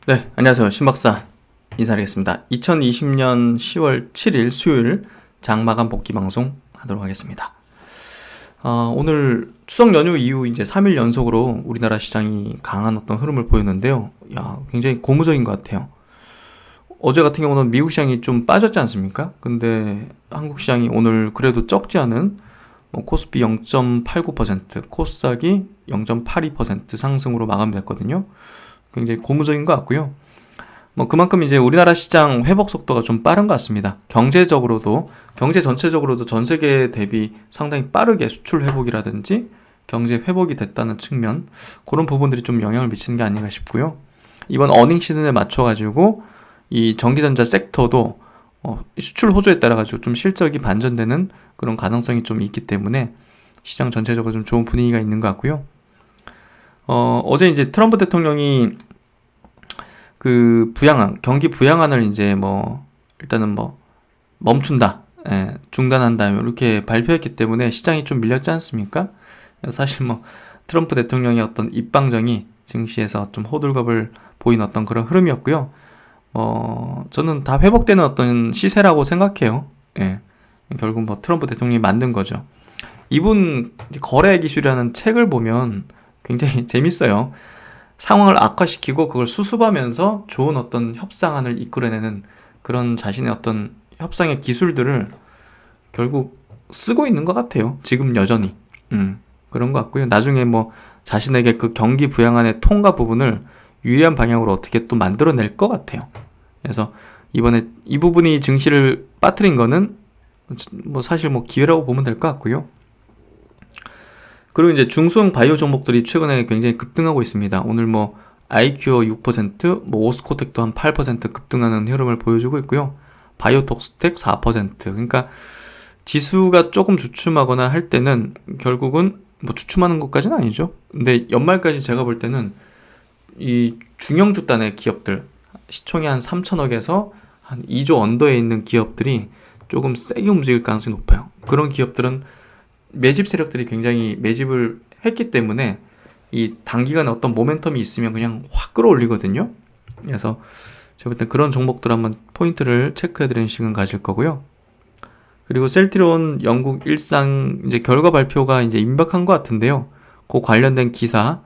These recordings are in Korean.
네, 안녕하세요. 신박사 인사드리겠습니다. 2020년 10월 7일 수요일 장마감 복귀 방송 하도록 하겠습니다. 오늘 추석 연휴 이후 이제 3일 연속으로 우리나라 시장이 강한 어떤 흐름을 보였는데요. 굉장히 고무적인 것 같아요. 어제 같은 경우는 미국 시장이 좀 빠졌지 않습니까? 근데 한국 시장이 오늘 그래도 적지 않은 코스피 0.89%, 코스닥이 0.82% 상승으로 마감됐거든요. 굉장히 고무적인 것 같고요. 그만큼 이제 우리나라 시장 회복 속도가 좀 빠른 것 같습니다. 경제 전체적으로도 전 세계 대비 상당히 빠르게 수출 회복이라든지 경제 회복이 됐다는 측면, 그런 부분들이 좀 영향을 미치는 게 아닌가 싶고요. 이번 어닝 시즌에 맞춰가지고 이 전기전자 섹터도 수출 호조에 따라가지고 좀 실적이 반전되는 그런 가능성이 좀 있기 때문에 시장 전체적으로 좀 좋은 분위기가 있는 것 같고요. 어제 이제 트럼프 대통령이 그 경기 부양안을 이제 일단은 멈춘다, 중단한다, 이렇게 발표했기 때문에 시장이 좀 밀렸지 않습니까? 사실 트럼프 대통령의 어떤 입방정이 증시에서 좀 호들갑을 보인 어떤 그런 흐름이었고요. 저는 다 회복되는 어떤 시세라고 생각해요. 결국 트럼프 대통령이 만든 거죠. 이분 거래 기술이라는 책을 보면 굉장히 재밌어요. 상황을 악화시키고 그걸 수습하면서 좋은 어떤 협상안을 이끌어내는 그런 자신의 어떤 협상의 기술들을 결국 쓰고 있는 것 같아요. 지금 여전히. 그런 것 같고요. 나중에 자신에게 그 경기 부양안의 통과 부분을 유리한 방향으로 어떻게 또 만들어낼 것 같아요. 그래서 이번에 이 부분이 증시를 빠뜨린 거는 사실 기회라고 보면 될 것 같고요. 그리고 이제 중소형 바이오 종목들이 최근에 굉장히 급등하고 있습니다. 오늘 아이큐어 6%, 오스코텍도 한 8% 급등하는 흐름을 보여주고 있고요. 바이오톡스텍 4%. 그러니까 지수가 조금 주춤하거나 할 때는 결국은 주춤하는 것까지는 아니죠. 근데 연말까지 제가 볼 때는 이 중형주단의 기업들, 시총이 한 3천억에서 한 2조 언더에 있는 기업들이 조금 세게 움직일 가능성이 높아요. 그런 기업들은 매집 세력들이 굉장히 매집을 했기 때문에 이 단기간에 어떤 모멘텀이 있으면 그냥 확 끌어올리거든요. 그래서 제가 볼 때 그런 종목들 한번 포인트를 체크해드리는 시간 가질 거고요. 그리고 셀트리온 영국 일상 이제 결과 발표가 이제 임박한 것 같은데요. 그 관련된 기사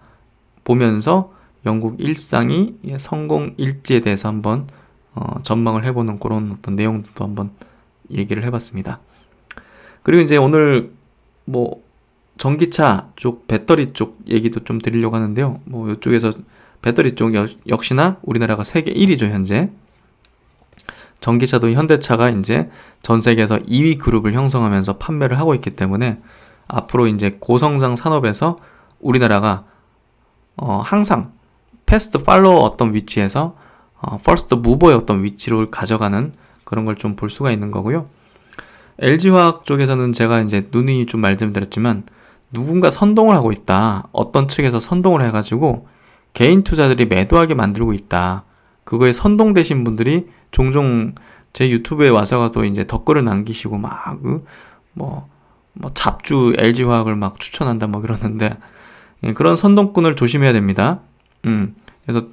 보면서 영국 일상이 성공 일지에 대해서 한번 전망을 해보는 그런 어떤 내용들도 한번 얘기를 해봤습니다. 그리고 이제 오늘 전기차 쪽, 배터리 쪽 얘기도 좀 드리려고 하는데요. 이쪽에서 배터리 쪽 역시나 우리나라가 세계 1위죠, 현재. 전기차도 현대차가 이제 전 세계에서 2위 그룹을 형성하면서 판매를 하고 있기 때문에 앞으로 이제 고성장 산업에서 우리나라가 항상 패스트 팔로워 어떤 위치에서 퍼스트 무버의 어떤 위치를 가져가는 그런 걸 좀 볼 수가 있는 거고요. LG화학 쪽에서는 제가 이제 누누이 좀 말씀드렸지만 누군가 선동을 하고 있다. 어떤 측에서 선동을 해가지고 개인 투자들이 매도하게 만들고 있다. 그거에 선동되신 분들이 종종 제 유튜브에 와서도 이제 댓글을 남기시고 잡주 LG화학을 추천한다 그러는데, 그런 선동꾼을 조심해야 됩니다. 그래서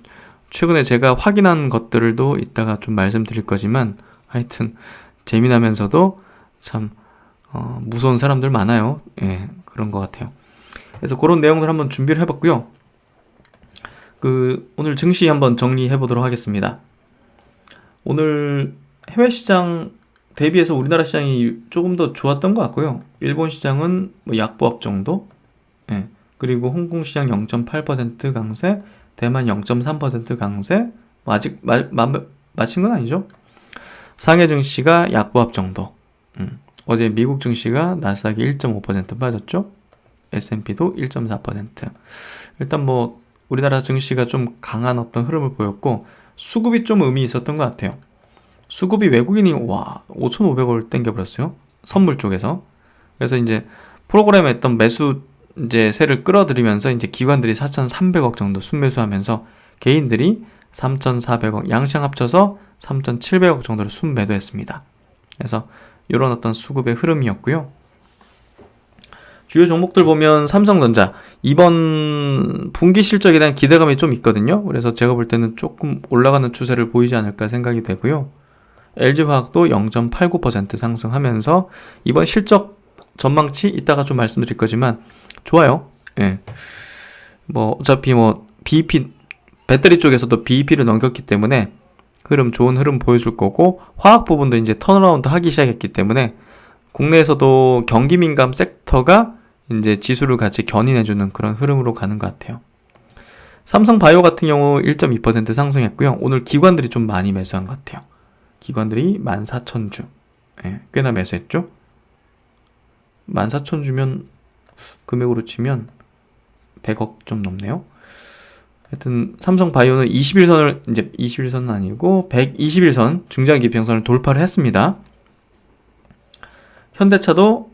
최근에 제가 확인한 것들도 이따가 좀 말씀드릴 거지만 하여튼 재미나면서도 참 무서운 사람들 많아요. 그런 것 같아요. 그래서 그런 내용들 한번 준비를 해봤고요. 오늘 증시 한번 정리해 보도록 하겠습니다. 오늘 해외 시장 대비해서 우리나라 시장이 조금 더 좋았던 것 같고요. 일본 시장은 약보합 정도. 그리고 홍콩 시장 0.8% 강세, 대만 0.3% 강세. 아직 마친 건 아니죠. 상해 증시가 약보합 정도. 어제 미국 증시가 나스닥이 1.5% 빠졌죠. S&P도 1.4%. 일단 우리나라 증시가 좀 강한 어떤 흐름을 보였고, 수급이 좀 의미 있었던 것 같아요. 수급이 외국인이 5,500원을 땡겨버렸어요. 선물 쪽에서. 그래서 이제 프로그램에 했던 매수 이제 세를 끌어들이면서 이제 기관들이 4,300억 정도 순매수하면서 개인들이 3,400억, 양시장 합쳐서 3,700억 정도를 순매도했습니다. 그래서 이런 어떤 수급의 흐름이었고요. 주요 종목들 보면 삼성전자 이번 분기 실적에 대한 기대감이 좀 있거든요. 그래서 제가 볼 때는 조금 올라가는 추세를 보이지 않을까 생각이 되고요. LG화학도 0.89% 상승하면서 이번 실적 전망치 이따가 좀 말씀드릴 거지만 좋아요. 예. 뭐 어차피 뭐 BEP 배터리 쪽에서도 BEP를 넘겼기 때문에 좋은 흐름 보여줄 거고, 화학 부분도 이제 턴어라운드 하기 시작했기 때문에 국내에서도 경기 민감 섹터가 이제 지수를 같이 견인해주는 그런 흐름으로 가는 것 같아요. 삼성바이오 같은 경우 1.2% 상승했고요. 오늘 기관들이 좀 많이 매수한 것 같아요. 기관들이 14,000주. 예, 꽤나 매수했죠? 14,000주면 금액으로 치면 100억 좀 넘네요. 하여튼 삼성바이오는 21선을 이제 21선은 아니고 121선 중장기평선을 돌파를 했습니다. 현대차도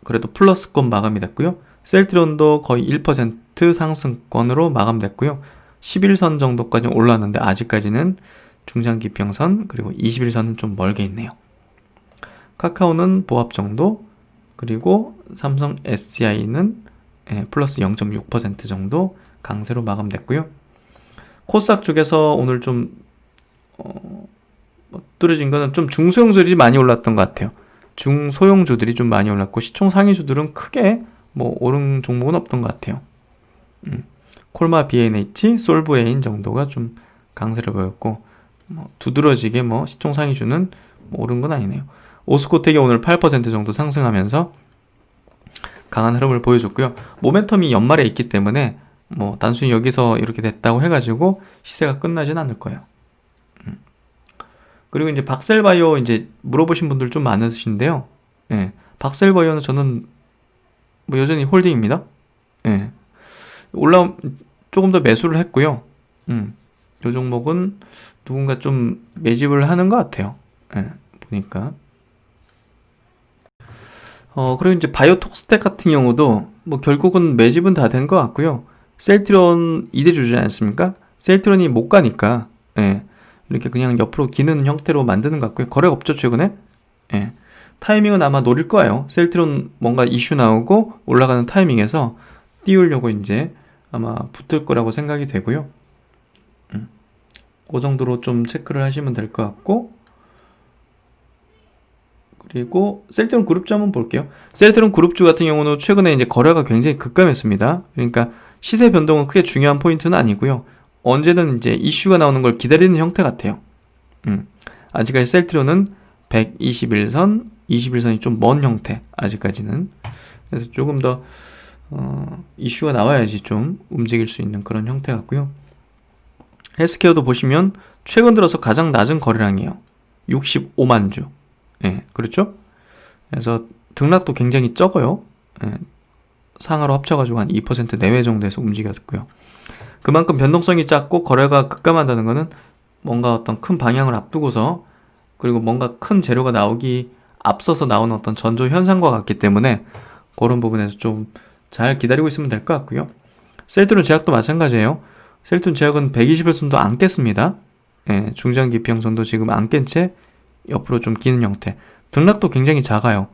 그래도 플러스권 마감이 됐고요. 셀트리온도 거의 1% 상승권으로 마감됐고요. 11선 정도까지 올라왔는데 아직까지는 중장기평선 그리고 21선은 좀 멀게 있네요. 카카오는 보합 정도, 그리고 삼성 SDI는 플러스 0.6% 정도 강세로 마감됐고요. 코스닥 쪽에서 오늘 좀 뚫어진 거는 좀 중소형주들이 많이 올랐던 것 같아요. 중소형주들이 좀 많이 올랐고 시총 상위주들은 크게 뭐 오른 종목은 없던 것 같아요. 콜마 B&H, 솔브웨인 정도가 좀 강세를 보였고, 뭐 두드러지게 뭐 시총 상위주는 뭐 오른 건 아니네요. 오스코텍이 오늘 8% 정도 상승하면서 강한 흐름을 보여줬고요. 모멘텀이 연말에 있기 때문에 뭐 단순히 여기서 이렇게 됐다고 해가지고 시세가 끝나진 않을 거예요. 그리고 이제 박셀바이오 이제 물어보신 분들 좀 많으신데요. 예, 박셀바이오는 저는 뭐 여전히 홀딩입니다. 예, 조금 더 매수를 했고요. 이 종목은 누군가 좀 매집을 하는 것 같아요. 예, 보니까. 그리고 이제 바이오톡스텍 같은 경우도 뭐 결국은 매집은 다 된 것 같고요. 셀트리온 2대 주주지 않습니까? 셀트리온이 못 가니까 이렇게 그냥 옆으로 기는 형태로 만드는 것 같고요. 거래가 없죠 최근에. 타이밍은 아마 노릴 거예요. 셀트리온 뭔가 이슈 나오고 올라가는 타이밍에서 띄우려고 이제 아마 붙을 거라고 생각이 되고요. 그 정도로 좀 체크를 하시면 될 것 같고, 그리고 셀트리온 그룹주 한번 볼게요. 셀트리온 그룹주 같은 경우는 최근에 이제 거래가 굉장히 급감했습니다. 그러니까 시세 변동은 크게 중요한 포인트는 아니고요. 언제든 이제 이슈가 나오는 걸 기다리는 형태 같아요. 아직까지 셀트리온은 121선, 21선이 좀 먼 형태, 아직까지는. 그래서 조금 더 이슈가 나와야지 좀 움직일 수 있는 그런 형태 같고요. 헬스케어도 보시면 최근 들어서 가장 낮은 거래량이에요. 65만 주. 그렇죠? 그래서 등락도 굉장히 적어요. 상하로 합쳐가지고 한 2% 내외 정도에서 움직였고요. 그만큼 변동성이 작고 거래가 급감한다는 것은 뭔가 어떤 큰 방향을 앞두고서, 그리고 뭔가 큰 재료가 나오기 앞서서 나오는 어떤 전조 현상과 같기 때문에 그런 부분에서 좀 잘 기다리고 있으면 될 것 같고요. 셀트리온 제약도 마찬가지예요. 셀트리온 제약은 121선도 안 깼습니다. 중장기 평선도 지금 안 깬 채 옆으로 좀 기는 형태. 등락도 굉장히 작아요.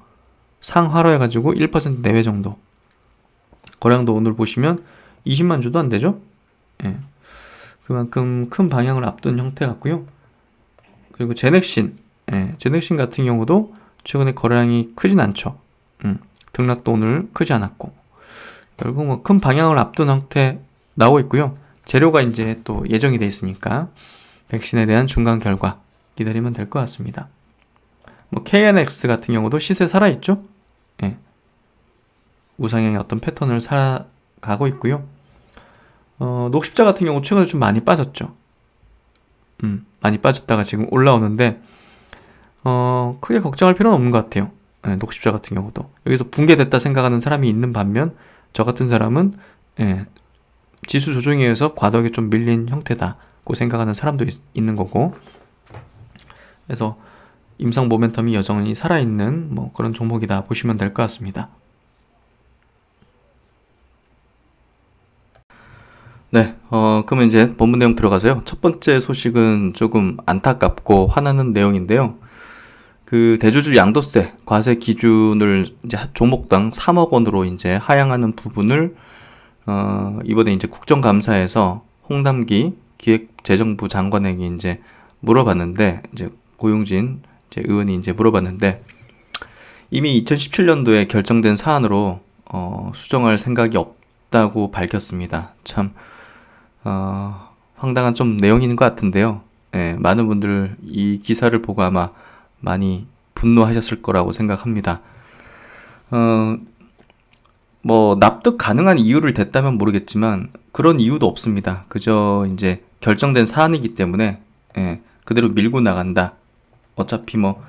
상하로 해가지고 1% 내외 정도. 거래량도 오늘 보시면 20만 주도 안 되죠? 그만큼 큰 방향을 앞둔 형태 같고요. 그리고 제넥신. 제넥신 같은 경우도 최근에 거래량이 크진 않죠. 등락도 오늘 크지 않았고. 결국 뭐 큰 방향을 앞둔 형태 나오고 있고요. 재료가 이제 또 예정이 돼 있으니까 백신에 대한 중간 결과 기다리면 될 것 같습니다. 뭐 KNX 같은 경우도 시세 살아있죠? 우상향의 어떤 패턴을 살아가고 있고요. 녹십자 같은 경우 최근에 좀 많이 빠졌죠. 많이 빠졌다가 지금 올라오는데 크게 걱정할 필요는 없는 것 같아요. 녹십자 같은 경우도 여기서 붕괴됐다 생각하는 사람이 있는 반면, 저 같은 사람은 지수 조정에 의해서 과도하게 좀 밀린 형태다고 생각하는 사람도 있는 거고, 그래서 임상 모멘텀이 여전히 살아있는 뭐 그런 종목이다 보시면 될 것 같습니다. 네, 그러면 이제 본문 내용 들어가서요. 첫 번째 소식은 조금 안타깝고 화나는 내용인데요. 그 대주주 양도세 과세 기준을 이제 종목당 3억 원으로 이제 하향하는 부분을 이번에 이제 국정감사에서 홍남기 기획재정부 장관에게 이제 물어봤는데, 이제 고용진 이제 의원이 이제 물어봤는데, 이미 2017년도에 결정된 사안으로 수정할 생각이 없다고 밝혔습니다. 참 황당한 좀 내용인 것 같은데요. 예, 많은 분들 이 기사를 보고 아마 많이 분노하셨을 거라고 생각합니다. 뭐 납득 가능한 이유를 댔다면 모르겠지만 그런 이유도 없습니다. 그저 이제 결정된 사안이기 때문에 그대로 밀고 나간다. 어차피 뭐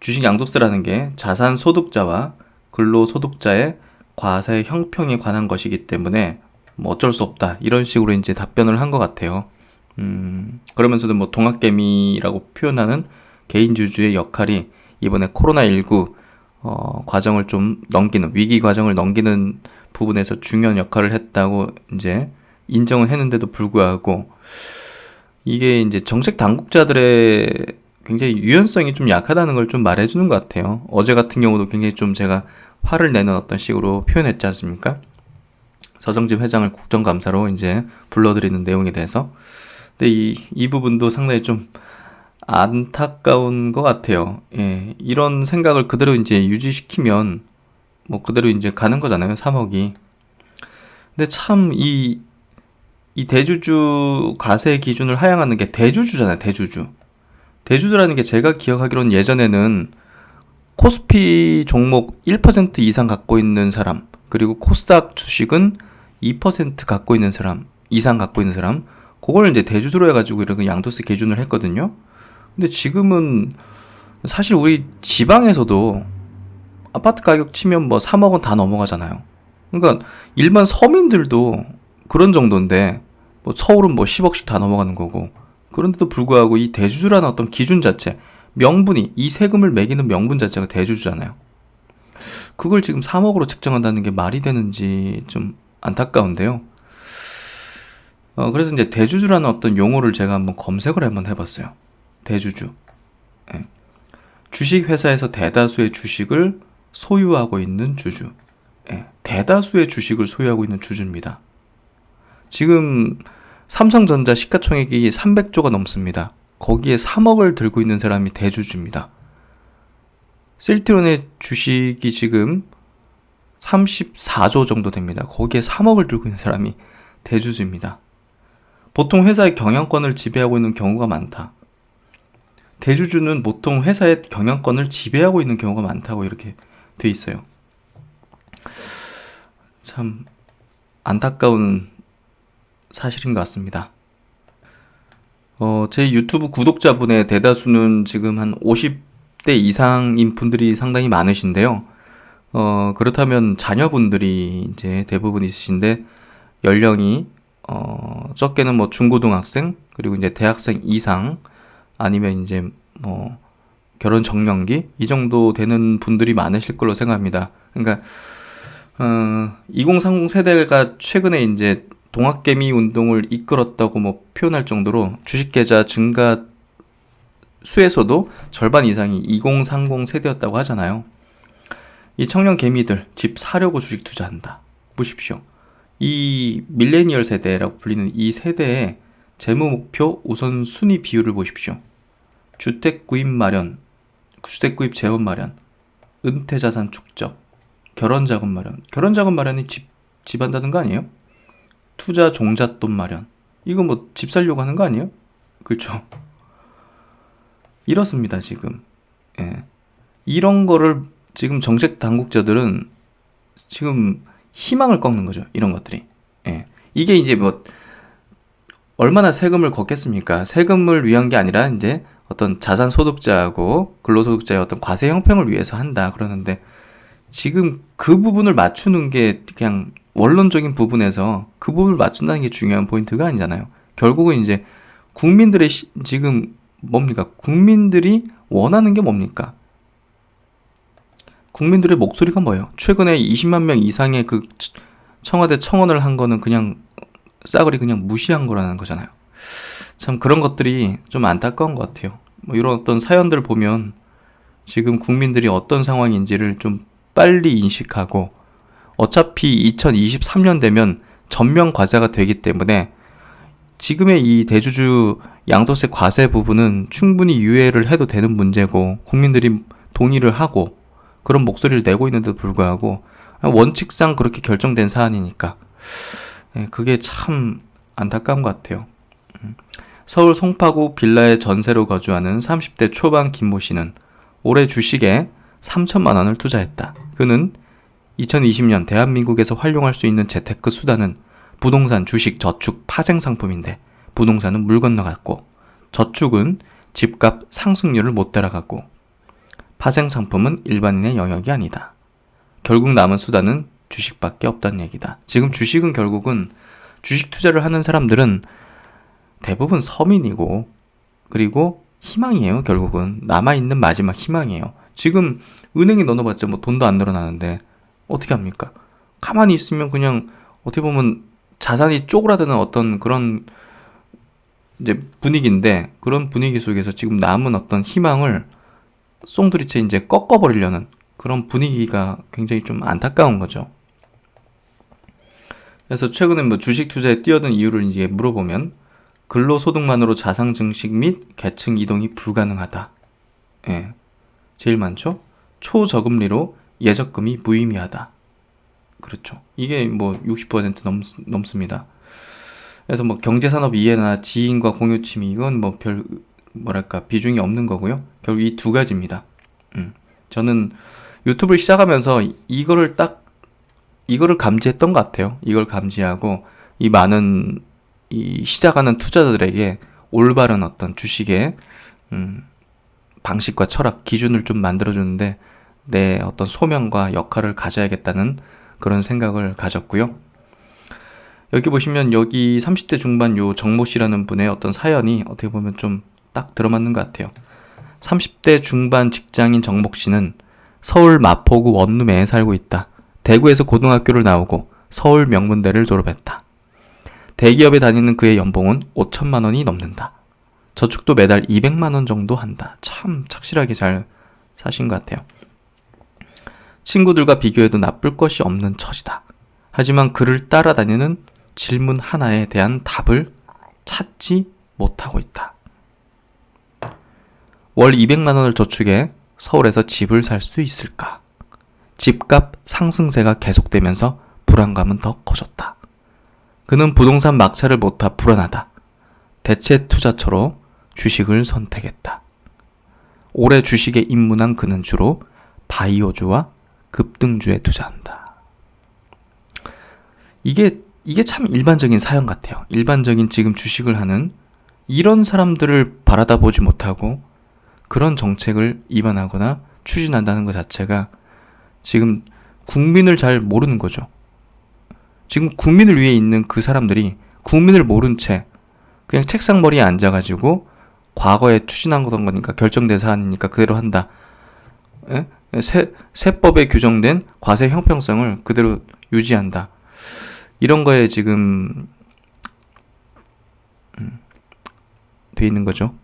주식 양도세라는 게 자산 소득자와 근로 소득자의 과세 형평에 관한 것이기 때문에 뭐 어쩔 수 없다. 이런 식으로 이제 답변을 한 것 같아요. 그러면서도 뭐 동학개미라고 표현하는 개인주주의 역할이 이번에 코로나19 과정을 좀 넘기는, 위기 과정을 넘기는 부분에서 중요한 역할을 했다고 이제 인정을 했는데도 불구하고, 이게 이제 정책 당국자들의 굉장히 유연성이 좀 약하다는 걸 좀 말해주는 것 같아요. 어제 같은 경우도 굉장히 좀 제가 화를 내는 어떤 식으로 표현했지 않습니까? 서정집 회장을 국정감사로 이제 불러들이는 내용에 대해서. 근데 이 부분도 상당히 좀 안타까운 것 같아요. 예, 이런 생각을 그대로 이제 유지시키면 뭐 그대로 이제 가는 거잖아요, 3억이. 근데 참 이 대주주 과세 기준을 하향하는 게 대주주잖아요, 대주주. 대주주라는 게 제가 기억하기로는 예전에는 코스피 종목 1% 이상 갖고 있는 사람, 그리고 코스닥 주식은 2% 갖고 있는 사람, 이상 갖고 있는 사람, 그걸 이제 대주주로 해가지고 이렇게 양도세 기준을 했거든요. 근데 지금은 사실 우리 지방에서도 아파트 가격 치면 뭐 3억 원 다 넘어가잖아요. 그러니까 일반 서민들도 그런 정도인데, 뭐 서울은 뭐 10억씩 다 넘어가는 거고, 그런데도 불구하고 이 대주주라는 어떤 기준 자체, 명분이, 이 세금을 매기는 명분 자체가 대주주잖아요. 그걸 지금 3억으로 측정한다는 게 말이 되는지 좀 안타까운데요. 그래서 이제 대주주라는 어떤 용어를 제가 한번 검색을 한번 해봤어요. 대주주. 예. 주식회사에서 대다수의 주식을 소유하고 있는 주주. 예. 대다수의 주식을 소유하고 있는 주주입니다. 지금 삼성전자 시가총액이 300조가 넘습니다. 거기에 3억을 들고 있는 사람이 대주주입니다. 셀트리온의 주식이 지금 34조 정도 됩니다. 거기에 3억을 들고 있는 사람이 대주주입니다. 보통 회사의 경영권을 지배하고 있는 경우가 많다. 대주주는 보통 회사의 경영권을 지배하고 있는 경우가 많다고 이렇게 돼 있어요. 참 안타까운 사실인 것 같습니다. 제 유튜브 구독자분의 대다수는 지금 한 50대 이상인 분들이 상당히 많으신데요. 그렇다면 자녀분들이 이제 대부분 있으신데, 연령이 적게는 뭐 중고등학생, 그리고 이제 대학생 이상, 아니면 이제 뭐 결혼 정년기 이 정도 되는 분들이 많으실 걸로 생각합니다. 그러니까 2030 세대가 최근에 이제 동학개미 운동을 이끌었다고 뭐 표현할 정도로 주식 계좌 증가 수에서도 절반 이상이 2030 세대였다고 하잖아요. 이 청년 개미들 집 사려고 주식 투자한다. 보십시오. 이 밀레니얼 세대라고 불리는 이 세대의 재무 목표 우선순위 비율을 보십시오. 주택 구입 마련, 주택 구입 재원 마련, 은퇴 자산 축적, 결혼 자금 마련. 결혼 자금 마련이 집 한다는 거 아니에요? 투자 종잣돈 마련. 이거 뭐 집 살려고 하는 거 아니에요? 그렇죠? 이렇습니다, 지금. 예. 이런 거를 지금 정책 당국자들은 지금 희망을 꺾는 거죠. 이런 것들이. 예. 이게 이제 뭐 얼마나 세금을 걷겠습니까? 세금을 위한 게 아니라 이제 어떤 자산 소득자하고 근로소득자의 어떤 과세 형평을 위해서 한다 그러는데, 지금 그 부분을 맞추는 게 그냥 원론적인 부분에서 그 부분을 맞춘다는 게 중요한 포인트가 아니잖아요. 결국은 이제 국민들의 지금 뭡니까? 국민들이 원하는 게 뭡니까? 국민들의 목소리가 뭐예요? 최근에 20만 명 이상의 그 청와대 청원을 한 거는 그냥 싸그리 그냥 무시한 거라는 거잖아요. 참 그런 것들이 좀 안타까운 것 같아요. 뭐 이런 어떤 사연들 보면 지금 국민들이 어떤 상황인지를 좀 빨리 인식하고, 어차피 2023년 되면 전면 과세가 되기 때문에 지금의 이 대주주 양도세 과세 부분은 충분히 유예를 해도 되는 문제고, 국민들이 동의를 하고 그런 목소리를 내고 있는데도 불구하고 원칙상 그렇게 결정된 사안이니까 그게 참 안타까운 것 같아요. 서울 송파구 빌라에 전세로 거주하는 30대 초반 김모 씨는 올해 주식에 3천만 원을 투자했다. 그는 2020년 대한민국에서 활용할 수 있는 재테크 수단은 부동산, 주식, 저축, 파생 상품인데, 부동산은 물 건너갔고, 저축은 집값 상승률을 못 따라갔고, 파생 상품은 일반인의 영역이 아니다. 결국 남은 수단은 주식밖에 없다는 얘기다. 지금 주식은 결국은, 주식 투자를 하는 사람들은 대부분 서민이고, 그리고 희망이에요. 결국은 남아있는 마지막 희망이에요. 지금 은행에 넣어봤자 뭐 돈도 안 늘어나는데 어떻게 합니까? 가만히 있으면 그냥 어떻게 보면 자산이 쪼그라드는 어떤 그런 이제 분위기인데, 그런 분위기 속에서 지금 남은 어떤 희망을 송두리째 이제 꺾어버리려는 그런 분위기가 굉장히 좀 안타까운 거죠. 그래서 최근에 뭐 주식 투자에 뛰어든 이유를 이제 물어보면, 근로소득만으로 자산 증식 및 계층 이동이 불가능하다. 예, 제일 많죠. 초저금리로 예적금이 무의미하다. 그렇죠. 이게 뭐 60% 넘습니다. 그래서 뭐 경제산업 이해나 지인과 공유 취미, 이건 뭐 별 뭐랄까 비중이 없는 거고요. 결국 이 두 가지입니다. 저는 유튜브를 시작하면서 이거를 감지했던 것 같아요. 이걸 감지하고 이 많은 이 시작하는 투자자들에게 올바른 어떤 주식의 방식과 철학, 기준을 좀 만들어주는데 내 어떤 소명과 역할을 가져야겠다는 그런 생각을 가졌고요. 여기 보시면 여기 30대 중반 요 정모 씨라는 분의 어떤 사연이 어떻게 보면 좀 딱 들어맞는 것 같아요. 30대 중반 직장인 정목 씨는 서울 마포구 원룸에 살고 있다. 대구에서 고등학교를 나오고 서울 명문대를 졸업했다. 대기업에 다니는 그의 연봉은 5천만 원이 넘는다. 저축도 매달 200만 원 정도 한다. 참 착실하게 잘 사신 것 같아요. 친구들과 비교해도 나쁠 것이 없는 처지다. 하지만 그를 따라다니는 질문 하나에 대한 답을 찾지 못하고 있다. 월 200만 원을 저축해 서울에서 집을 살 수 있을까? 집값 상승세가 계속되면서 불안감은 더 커졌다. 그는 부동산 막차를 못 타 불안하다. 대체 투자처로 주식을 선택했다. 올해 주식에 입문한 그는 주로 바이오주와 급등주에 투자한다. 이게 참 일반적인 사연 같아요. 일반적인 지금 주식을 하는 이런 사람들을 바라다 보지 못하고 그런 정책을 입안하거나 추진한다는 것 자체가 지금 국민을 잘 모르는 거죠. 지금 국민을 위해 있는 그 사람들이 국민을 모른 채 그냥 책상머리에 앉아가지고 과거에 추진한 거니까 결정된 사안이니까 그대로 한다. 세법에 규정된 과세 형평성을 그대로 유지한다. 이런 거에 지금 돼 있는 거죠.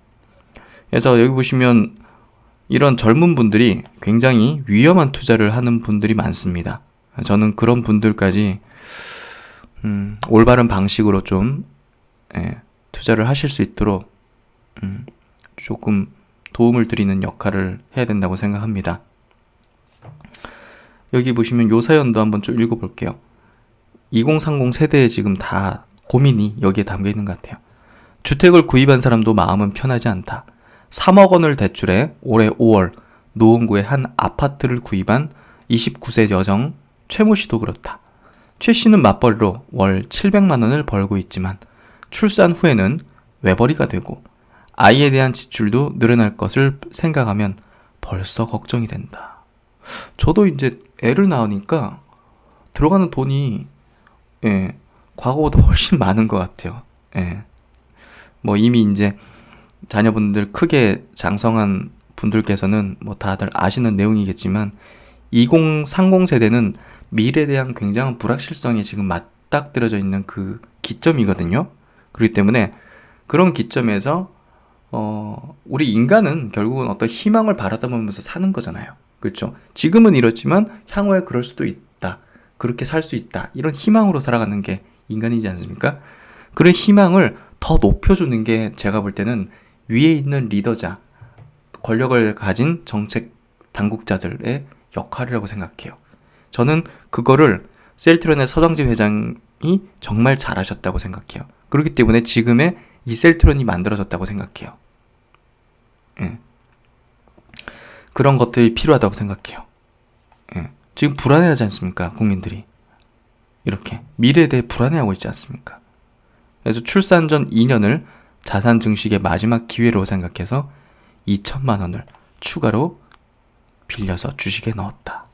그래서 여기 보시면 이런 젊은 분들이 굉장히 위험한 투자를 하는 분들이 많습니다. 저는 그런 분들까지 올바른 방식으로 좀 투자를 하실 수 있도록 조금 도움을 드리는 역할을 해야 된다고 생각합니다. 여기 보시면 요 사연도 한번 좀 읽어볼게요. 2030 세대에 지금 다 고민이 여기에 담겨 있는 것 같아요. 주택을 구입한 사람도 마음은 편하지 않다. 3억 원을 대출해 올해 5월 노원구에 한 아파트를 구입한 29세 여성 최모 씨도 그렇다. 최 씨는 맞벌이로 월 700만 원을 벌고 있지만 출산 후에는 외벌이가 되고 아이에 대한 지출도 늘어날 것을 생각하면 벌써 걱정이 된다. 저도 이제 애를 낳으니까 들어가는 돈이 과거보다 훨씬 많은 것 같아요. 뭐 이미 이제 자녀분들 크게 장성한 분들께서는 뭐 다들 아시는 내용이겠지만 2030 세대는 미래에 대한 굉장한 불확실성이 지금 맞닥뜨려져 있는 그 기점이거든요. 그렇기 때문에 그런 기점에서 우리 인간은 결국은 어떤 희망을 바라다보면서 사는 거잖아요. 그렇죠? 지금은 이렇지만 향후에 그럴 수도 있다. 그렇게 살 수 있다. 이런 희망으로 살아가는 게 인간이지 않습니까? 그런 희망을 더 높여주는 게 제가 볼 때는 위에 있는 리더자, 권력을 가진 정책 당국자들의 역할이라고 생각해요. 저는 그거를 셀트론의 서정진 회장이 정말 잘하셨다고 생각해요. 그렇기 때문에 지금의 이 셀트론이 만들어졌다고 생각해요. 예. 그런 것들이 필요하다고 생각해요. 예. 지금 불안해하지 않습니까? 국민들이. 이렇게 미래에 대해 불안해하고 있지 않습니까? 그래서 출산 전 2년을 자산 증식의 마지막 기회로 생각해서 2천만 원을 추가로 빌려서 주식에 넣었다.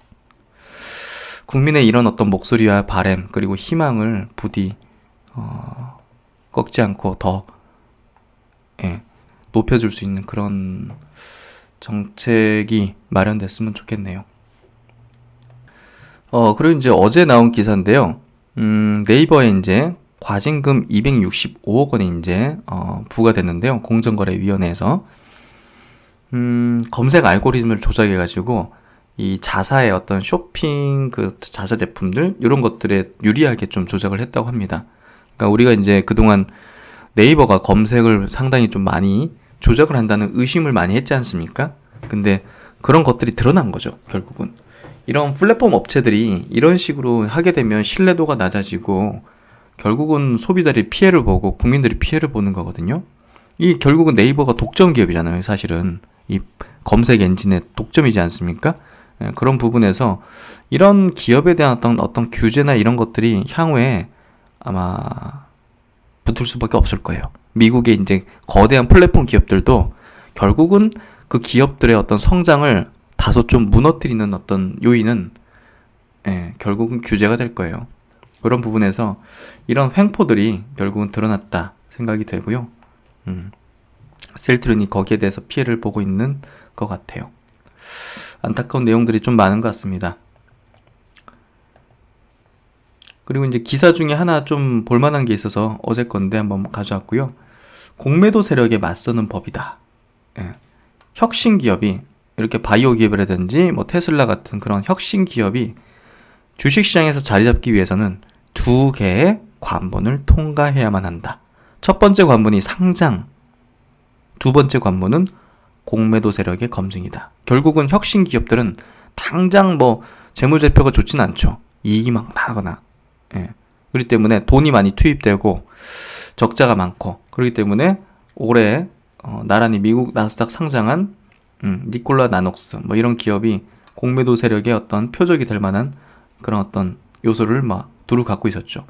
국민의 이런 어떤 목소리와 바람 그리고 희망을 부디 꺾지 않고 더 높여줄 수 있는 그런 정책이 마련됐으면 좋겠네요. 그리고 이제 어제 나온 기사인데요. 네이버에 이제 과징금 265억 원이 이제 부과됐는데요. 공정거래위원회에서 검색 알고리즘을 조작해가지고 이 자사의 어떤 쇼핑 그 자사 제품들 이런 것들에 유리하게 좀 조작을 했다고 합니다. 그러니까 우리가 이제 그동안 네이버가 검색을 상당히 좀 많이 조작을 한다는 의심을 많이 했지 않습니까? 근데 그런 것들이 드러난 거죠, 결국은. 이런 플랫폼 업체들이 이런 식으로 하게 되면 신뢰도가 낮아지고 결국은 소비자들이 피해를 보고 국민들이 피해를 보는 거거든요. 이 결국은 네이버가 독점 기업이잖아요, 사실은. 이 검색 엔진의 독점이지 않습니까? 그런 부분에서 이런 기업에 대한 어떤 규제나 이런 것들이 향후에 아마 붙을 수밖에 없을 거예요. 미국의 이제 거대한 플랫폼 기업들도 결국은 그 기업들의 어떤 성장을 다소 좀 무너뜨리는 어떤 요인은 결국은 규제가 될 거예요. 그런 부분에서 이런 횡포들이 결국은 드러났다 생각이 되고요. 셀트론이 거기에 대해서 피해를 보고 있는 것 같아요. 안타까운 내용들이 좀 많은 것 같습니다. 그리고 이제 기사 중에 하나 좀 볼만한 게 있어서 어제 건데 한번 가져왔고요. 공매도 세력에 맞서는 법이다. 혁신 기업이 이렇게 바이오 기업이라든지 뭐 테슬라 같은 그런 혁신 기업이 주식시장에서 자리 잡기 위해서는 2개의 관문을 통과해야만 한다. 첫 번째 관문이 상장, 두 번째 관문은 공매도 세력의 검증이다. 결국은 혁신 기업들은 당장 뭐 재무제표가 좋진 않죠. 이익이 막 나거나. 그렇기 때문에 돈이 많이 투입되고 적자가 많고 그렇기 때문에 올해 나란히 미국 나스닥 상장한 니콜라 나녹스 뭐 이런 기업이 공매도 세력의 어떤 표적이 될 만한 그런 어떤 요소를 막 두루 갖고 있었죠.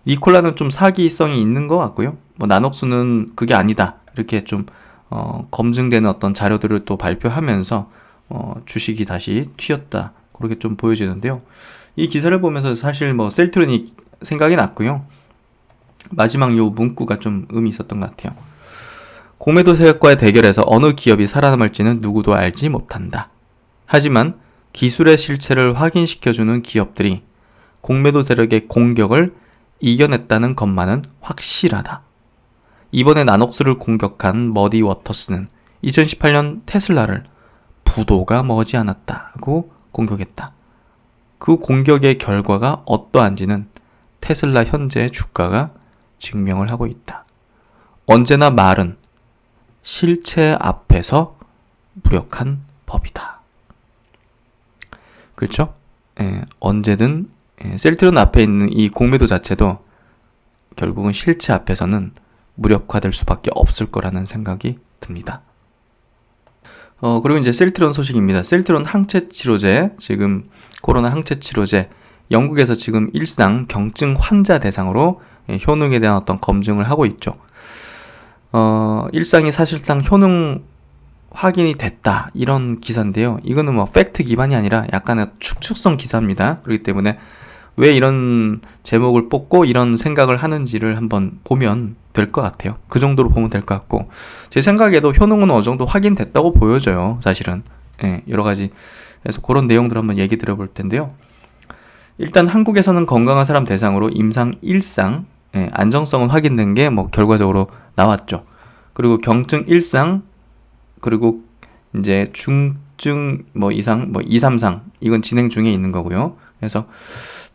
니콜라는 좀 사기성이 있는 것 같고요. 뭐 나녹스는 그게 아니다 이렇게 좀 검증되는 어떤 자료들을 또 발표하면서 주식이 다시 튀었다 그렇게 좀 보여지는데요. 이 기사를 보면서 사실 뭐 셀트론이 생각이 났고요. 마지막 요 문구가 좀 의미 있었던 것 같아요. 공매도 세력과의 대결에서 어느 기업이 살아남을지는 누구도 알지 못한다. 하지만 기술의 실체를 확인시켜주는 기업들이 공매도 세력의 공격을 이겨냈다는 것만은 확실하다. 이번에 나녹스를 공격한 머디 워터스는 2018년 테슬라를 부도가 머지않았다고 공격했다. 그 공격의 결과가 어떠한지는 테슬라 현재의 주가가 증명을 하고 있다. 언제나 말은 실체 앞에서 무력한 법이다. 그렇죠? 언제든 셀트론 앞에 있는 이 공매도 자체도 결국은 실체 앞에서는 무력화될 수밖에 없을 거라는 생각이 듭니다. 그리고 이제 셀트론 소식입니다. 셀트론 항체치료제, 지금 코로나 항체치료제, 영국에서 지금 일상 경증 환자 대상으로 효능에 대한 어떤 검증을 하고 있죠. 일상이 사실상 효능 확인이 됐다 이런 기사인데요. 이거는 뭐 팩트 기반이 아니라 약간의 추측성 기사입니다. 그렇기 때문에 왜 이런 제목을 뽑고 이런 생각을 하는지를 한번 보면 될 것 같아요. 그 정도로 보면 될 것 같고 제 생각에도 효능은 어느 정도 확인됐다고 보여져요. 사실은 여러 가지 그래서 그런 내용들 한번 얘기 드려볼 텐데요. 일단 한국에서는 건강한 사람 대상으로 임상 1상 안정성은 확인된 게 뭐 결과적으로 나왔죠. 그리고 경증 1상, 그리고 이제 중증 뭐 이상, 뭐 2, 3상, 이건 진행 중에 있는 거고요. 그래서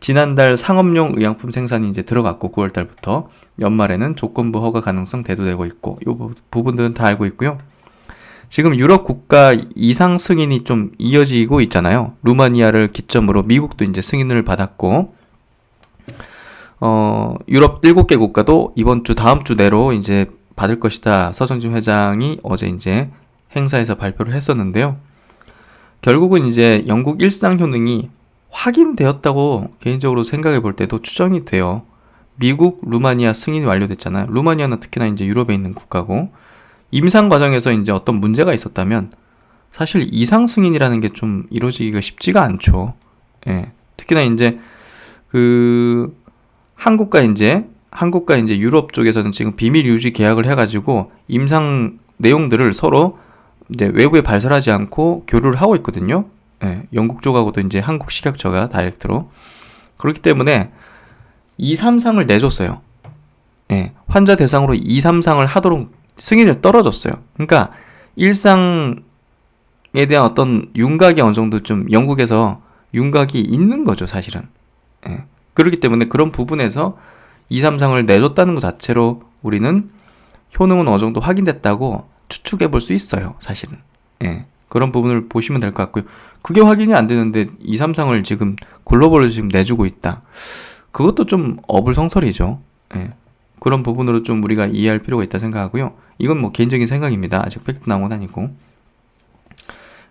지난달 상업용 의약품 생산이 이제 들어갔고 9월 달부터 연말에는 조건부 허가 가능성 대두되고 있고, 이 부분들은 다 알고 있고요. 지금 유럽 국가 이상 승인이 좀 이어지고 있잖아요. 루마니아를 기점으로 미국도 이제 승인을 받았고, 유럽 7개 국가도 이번 주 다음 주 내로 이제 받을 것이다. 서정진 회장이 어제 이제 행사에서 발표를 했었는데요. 결국은 이제 영국 일상 효능이 확인되었다고 개인적으로 생각해 볼 때도 추정이 돼요. 미국, 루마니아 승인이 완료됐잖아요. 루마니아는 특히나 이제 유럽에 있는 국가고, 임상 과정에서 이제 어떤 문제가 있었다면 사실 이상 승인이라는 게 좀 이루어지기가 쉽지가 않죠. 예. 특히나 이제 한국과 이제 유럽 쪽에서는 지금 비밀 유지 계약을 해가지고 임상 내용들을 서로 이제 외부에 발설하지 않고 교류를 하고 있거든요. 예. 영국 쪽하고도 이제 한국 식약처가 다이렉트로. 그렇기 때문에 2, 3상을 내줬어요. 예. 환자 대상으로 2, 3상을 하도록 승인을 떨어졌어요. 그러니까 1상에 대한 어떤 윤곽이 어느 정도 좀 영국에서 윤곽이 있는 거죠, 사실은. 예. 그렇기 때문에 그런 부분에서 2, 3상을 내줬다는 것 자체로 우리는 효능은 어느 정도 확인됐다고 추측해 볼 수 있어요, 사실은. 예. 그런 부분을 보시면 될 것 같고요. 그게 확인이 안 되는데 2, 3상을 지금 글로벌로 지금 내주고 있다. 그것도 좀 어불성설이죠. 예. 그런 부분으로 좀 우리가 이해할 필요가 있다 생각하고요. 이건 뭐 개인적인 생각입니다. 아직 팩트 나온 건 아니고.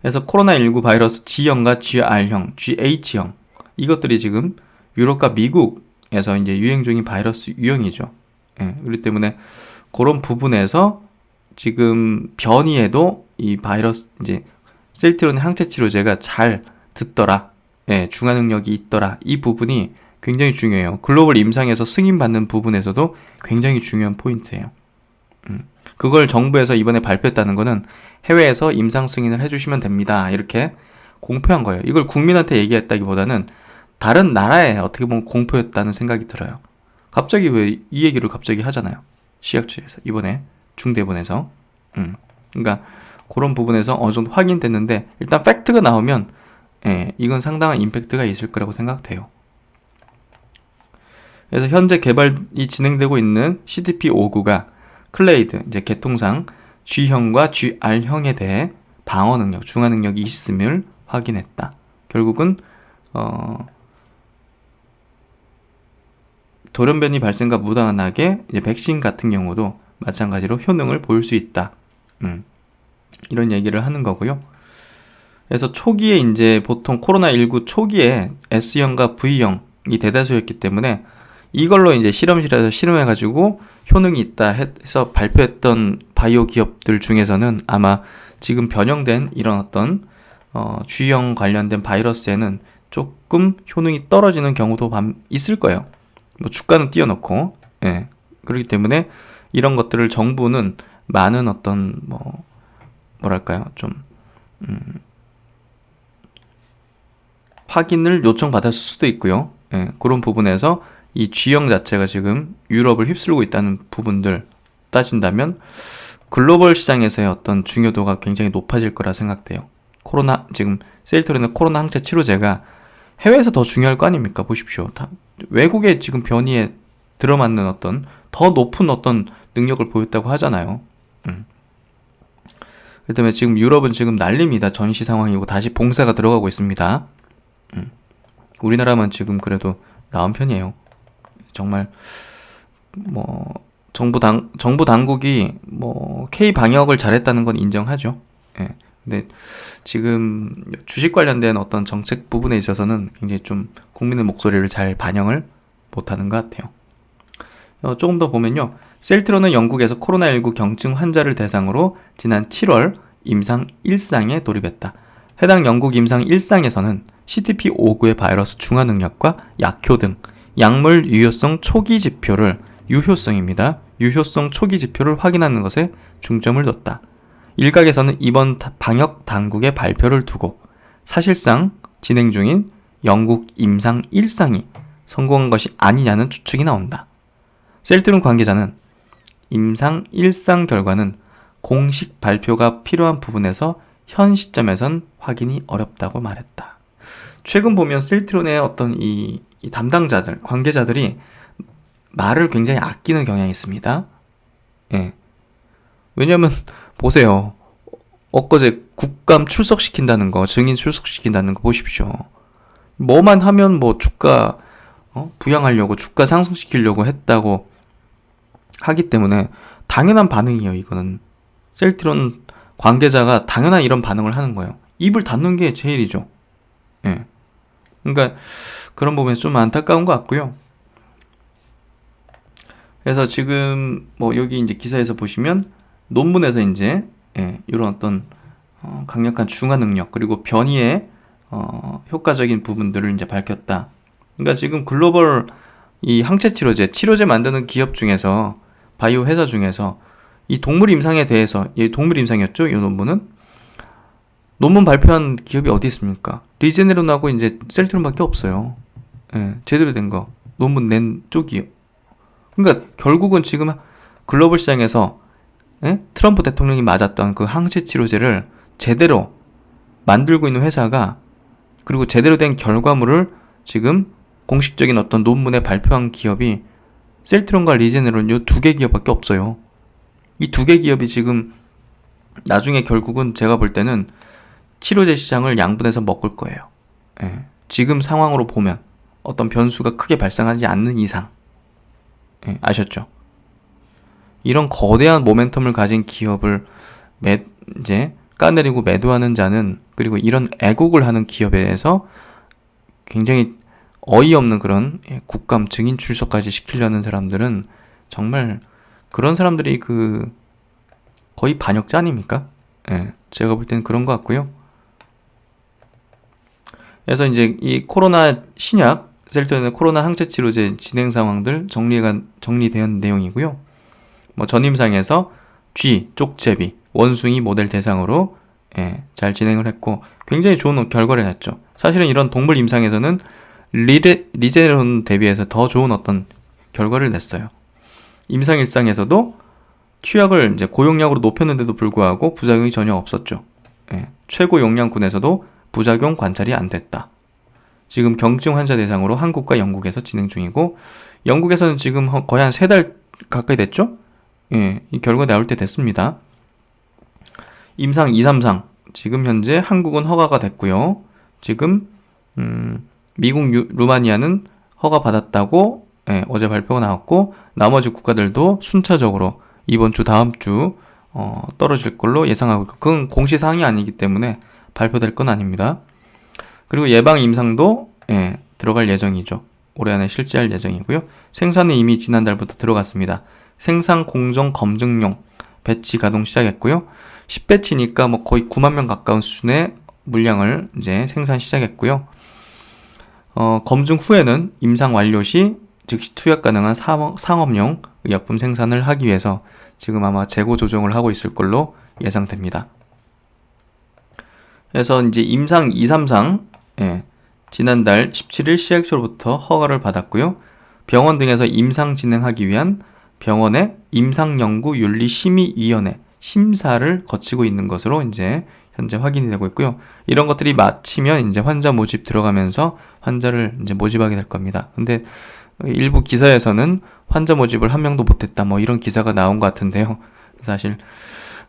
그래서 코로나19 바이러스 G형과 GR형, GH형, 이것들이 지금 유럽과 미국에서 이제 유행 중인 바이러스 유형이죠. 예, 그렇기 때문에 그런 부분에서 지금 변이에도 이 바이러스 이제 셀트리온 항체 치료제가 잘 듣더라, 예, 중화 능력이 있더라, 이 부분이 굉장히 중요해요. 글로벌 임상에서 승인받는 부분에서도 굉장히 중요한 포인트예요. 그걸 정부에서 이번에 발표했다는 거는 해외에서 임상 승인을 해주시면 됩니다, 이렇게 공표한 거예요. 이걸 국민한테 얘기했다기보다는 다른 나라에 어떻게 보면 공표했다는 생각이 들어요. 갑자기 왜 이 얘기를 갑자기 하잖아요, 식약처에서 이번에 중대본에서. 그러니까 그런 부분에서 어느 정도 확인됐는데, 일단 팩트가 나오면 예, 이건 상당한 임팩트가 있을 거라고 생각돼요. 그래서 현재 개발이 진행되고 있는 CDP-59가 클레이드, 이제 개통상 G형과 GR형에 대해 방어 능력, 중화 능력이 있음을 확인했다. 결국은 돌연변이 발생과 무관하게 이제 백신 같은 경우도 마찬가지로 효능을 보일 수 있다. 이런 얘기를 하는 거고요. 그래서 초기에 이제 보통 코로나19 초기에 S형과 V형이 대다수였기 때문에 이걸로 이제 실험실에서 실험해가지고 효능이 있다 해서 발표했던 바이오 기업들 중에서는 아마 지금 변형된 이런 어떤 G형 관련된 바이러스에는 조금 효능이 떨어지는 경우도 있을 거예요. 뭐 주가는 띄워놓고. 예. 그렇기 때문에 이런 것들을 정부는 많은 어떤 뭐랄까요, 좀 확인을 요청받았을 수도 있고요. 예. 그런 부분에서 이 G형 자체가 지금 유럽을 휩쓸고 있다는 부분들 따진다면 글로벌 시장에서의 어떤 중요도가 굉장히 높아질 거라 생각돼요. 지금 셀트리온의 코로나 항체 치료제가 해외에서 더 중요할 거 아닙니까? 보십시오. 다 외국의 지금 변이에 들어맞는 어떤 더 높은 어떤 능력을 보였다고 하잖아요. 그 때문에 지금 유럽은 지금 난립니다. 전시 상황이고 다시 봉쇄가 들어가고 있습니다. 우리나라만 지금 그래도 나은 편이에요. 정말 정부 당국이 K 방역을 잘했다는 건 인정하죠. 예. 근데 지금 주식 관련된 어떤 정책 부분에 있어서는 굉장히 좀 국민의 목소리를 잘 반영을 못하는 것 같아요. 조금 더 보면요, 셀트리온은 영국에서 코로나19 경증 환자를 대상으로 지난 7월 임상 1상에 돌입했다. 해당 영국 임상 1상에서는 CDP-59의 바이러스 중화 능력과 약효 등 약물 유효성 초기 지표를 유효성입니다. 유효성 초기 지표를 확인하는 것에 중점을 뒀다. 일각에서는 이번 방역 당국의 발표를 두고 사실상 진행 중인 영국 임상 1상이 성공한 것이 아니냐는 추측이 나온다. 셀트리온 관계자는 임상 1상 결과는 공식 발표가 필요한 부분에서 현 시점에선 확인이 어렵다고 말했다. 최근 보면 셀트론의 어떤 이 담당자들, 관계자들이 말을 굉장히 아끼는 경향이 있습니다. 예. 왜냐면 보세요. 엊그제 국감 출석시킨다는 거, 증인 출석시킨다는 거 보십시오. 뭐만 하면 뭐 주가 부양하려고, 주가 상승시키려고 했다고 하기 때문에 당연한 반응이에요. 이거는 셀트론 관계자가 당연한 이런 반응을 하는 거예요. 입을 닫는 게 제일이죠. 예. 그러니까 그런 부분에서 좀 안타까운 것 같고요. 그래서 지금 뭐 여기 이제 기사에서 보시면 논문에서 이제 이런 어떤 강력한 중화 능력 그리고 변이의 효과적인 부분들을 이제 밝혔다. 그러니까 지금 글로벌 이 항체 치료제 만드는 기업 중에서 바이오 회사 중에서 이 동물 임상에 대해서 동물 임상이었죠. 이 논문은 논문 발표한 기업이 어디 있습니까? 리제네론하고 이제 셀트론밖에 없어요. 예, 제대로 된 거 논문 낸 쪽이요. 그러니까 결국은 지금 글로벌 시장에서 트럼프 대통령이 맞았던 그 항체 치료제를 제대로 만들고 있는 회사가 그리고 제대로 된 결과물을 지금 공식적인 어떤 논문에 발표한 기업이 셀트론과 리제네론 이 두 개 기업밖에 없어요. 이 두 개 기업이 지금 나중에 결국은 제가 볼 때는 치료제 시장을 양분해서 먹을 거예요. 예. 지금 상황으로 보면 어떤 변수가 크게 발생하지 않는 이상 아셨죠? 이런 거대한 모멘텀을 가진 기업을 이제 까내리고 매도하는 자는 그리고 이런 애국을 하는 기업에 대해서 굉장히 어이없는 그런 국감 증인 출석까지 시키려는 사람들은 정말 그런 사람들이 거의 반역자 아닙니까? 제가 볼 때는 그런 것 같고요. 그래서 이제 이 코로나 신약 셀트론의 코로나 항체 치료제 진행 상황들 정리된 내용이고요. 뭐 전임상에서 쥐, 쪽제비, 원숭이 모델 대상으로 잘 진행을 했고 굉장히 좋은 결과를 냈죠. 사실은 이런 동물 임상에서는 리제네론 대비해서 더 좋은 어떤 결과를 냈어요. 임상 1상에서도 투약을 이제 고용량으로 높였는데도 불구하고 부작용이 전혀 없었죠. 최고 용량군에서도 부작용 관찰이 안 됐다. 지금 경증 환자 대상으로 한국과 영국에서 진행 중이고 영국에서는 지금 거의 한 3달 가까이 됐죠? 이 결과 나올 때 됐습니다. 임상 2, 3상 지금 현재 한국은 허가가 됐고요. 지금 미국, 루마니아는 허가 받았다고 어제 발표가 나왔고 나머지 국가들도 순차적으로 이번 주 다음 주 떨어질 걸로 예상하고 있고 그건 공시사항이 아니기 때문에 발표될 건 아닙니다. 그리고 예방 임상도 들어갈 예정이죠. 올해 안에 실시할 예정이고요. 생산은 이미 지난달부터 들어갔습니다. 생산 공정 검증용 배치 가동 시작했고요. 10배치니까 뭐 거의 9만 명 가까운 수준의 물량을 이제 생산 시작했고요. 검증 후에는 임상 완료 시 즉시 투약 가능한 상업용 의약품 생산을 하기 위해서 지금 아마 재고 조정을 하고 있을 걸로 예상됩니다. 그래서 이제 임상 2, 3상 지난달 17일 시약처로부터 허가를 받았고요. 병원 등에서 임상 진행하기 위한 병원의 임상연구윤리심의위원회 심사를 거치고 있는 것으로 이제 현재 확인이 되고 있고요. 이런 것들이 마치면 이제 환자 모집 들어가면서 환자를 이제 모집하게 될 겁니다. 근데 일부 기사에서는 환자 모집을 한 명도 못했다 뭐 이런 기사가 나온 것 같은데요. 사실